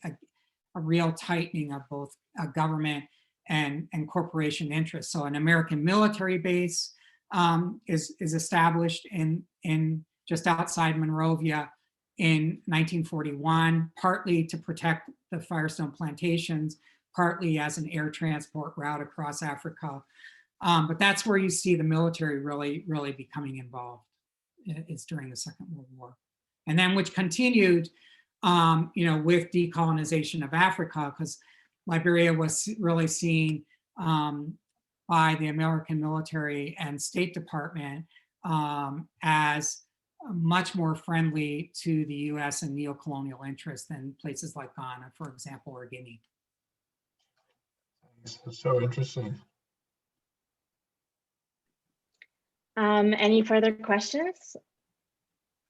real tightening of both government and corporation interests. So an American military base is established in just outside Monrovia in 1941, partly to protect the Firestone plantations, partly as an air transport route across Africa. But that's where you see the military really becoming involved, is during the Second World War. And then which continued, with decolonization of Africa, because Liberia was really seen by the American military and State Department as much more friendly to the US and neocolonial interests than places like Ghana, for example, or Guinea. It's so interesting. Any further questions?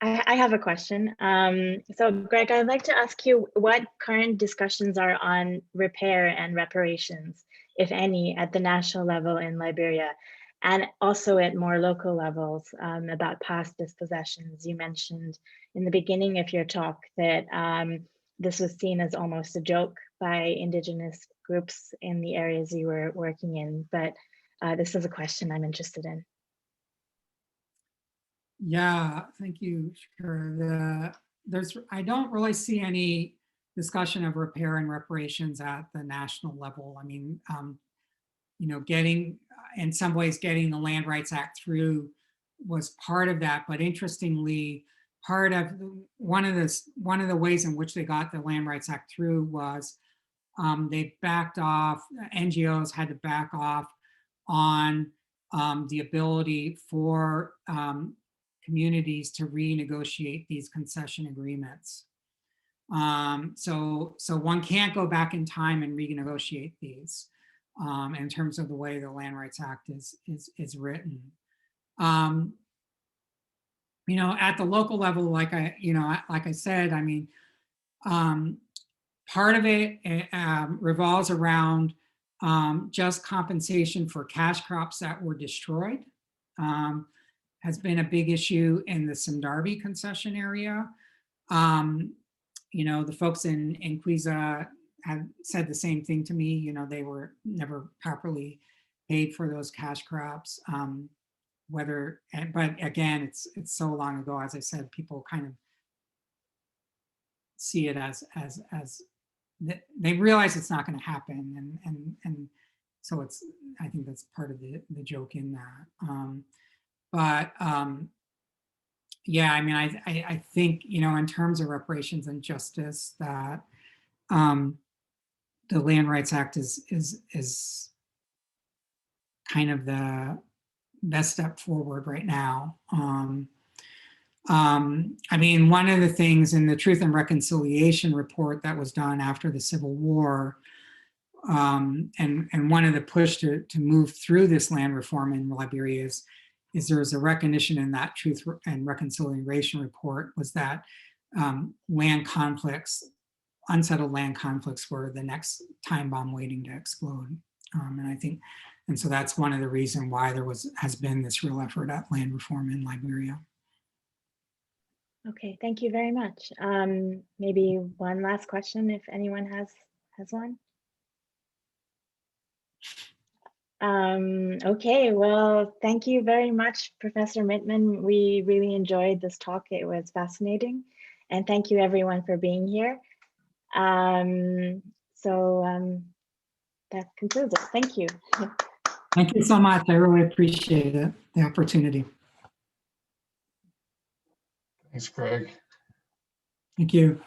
I have a question. So Greg, I'd like to ask you what current discussions are on repair and reparations, if any, at the national level in Liberia, and also at more local levels about past dispossessions. You mentioned in the beginning of your talk that this was seen as almost a joke by indigenous groups in the areas you were working in, but this is a question I'm interested in. Yeah, thank you. Sure. I don't really see any discussion of repair and reparations at the national level. I mean, in some ways, getting the Land Rights Act through was part of that. But interestingly, one of the ways in which they got the Land Rights Act through was they backed off. NGOs had to back off on the ability for communities to renegotiate these concession agreements. So one can't go back in time and renegotiate these in terms of the way the Land Rights Act is written. You know, at the local level, like I said, I mean, part of it revolves around just compensation for cash crops that were destroyed. Has been a big issue in the Sundarbi concession area. You know, the folks in Quiza have said the same thing to me. You know, they were never properly paid for those cash crops. But again, it's so long ago, as I said, people kind of see it as they realize it's not going to happen, and so I think that's part of the joke in that. Yeah, I mean, I think, you know, in terms of reparations and justice, that the Land Rights Act is kind of the best step forward right now. I mean, one of the things in the Truth and Reconciliation report that was done after the Civil War, and one of the push to move through this land reform in Liberia is there was a recognition in that Truth and Reconciliation report was that land conflicts, unsettled land conflicts, were the next time bomb waiting to explode. And I think, and so that's one of the reasons why there has been this real effort at land reform in Liberia. Okay, thank you very much. Maybe one last question, if anyone has one. Okay, well, thank you very much, Professor Mitman. We really enjoyed this talk. It was fascinating. And thank you everyone for being here. That concludes it. Thank you. Thank you so much. I really appreciate it, the opportunity. Thanks, Greg. Thank you.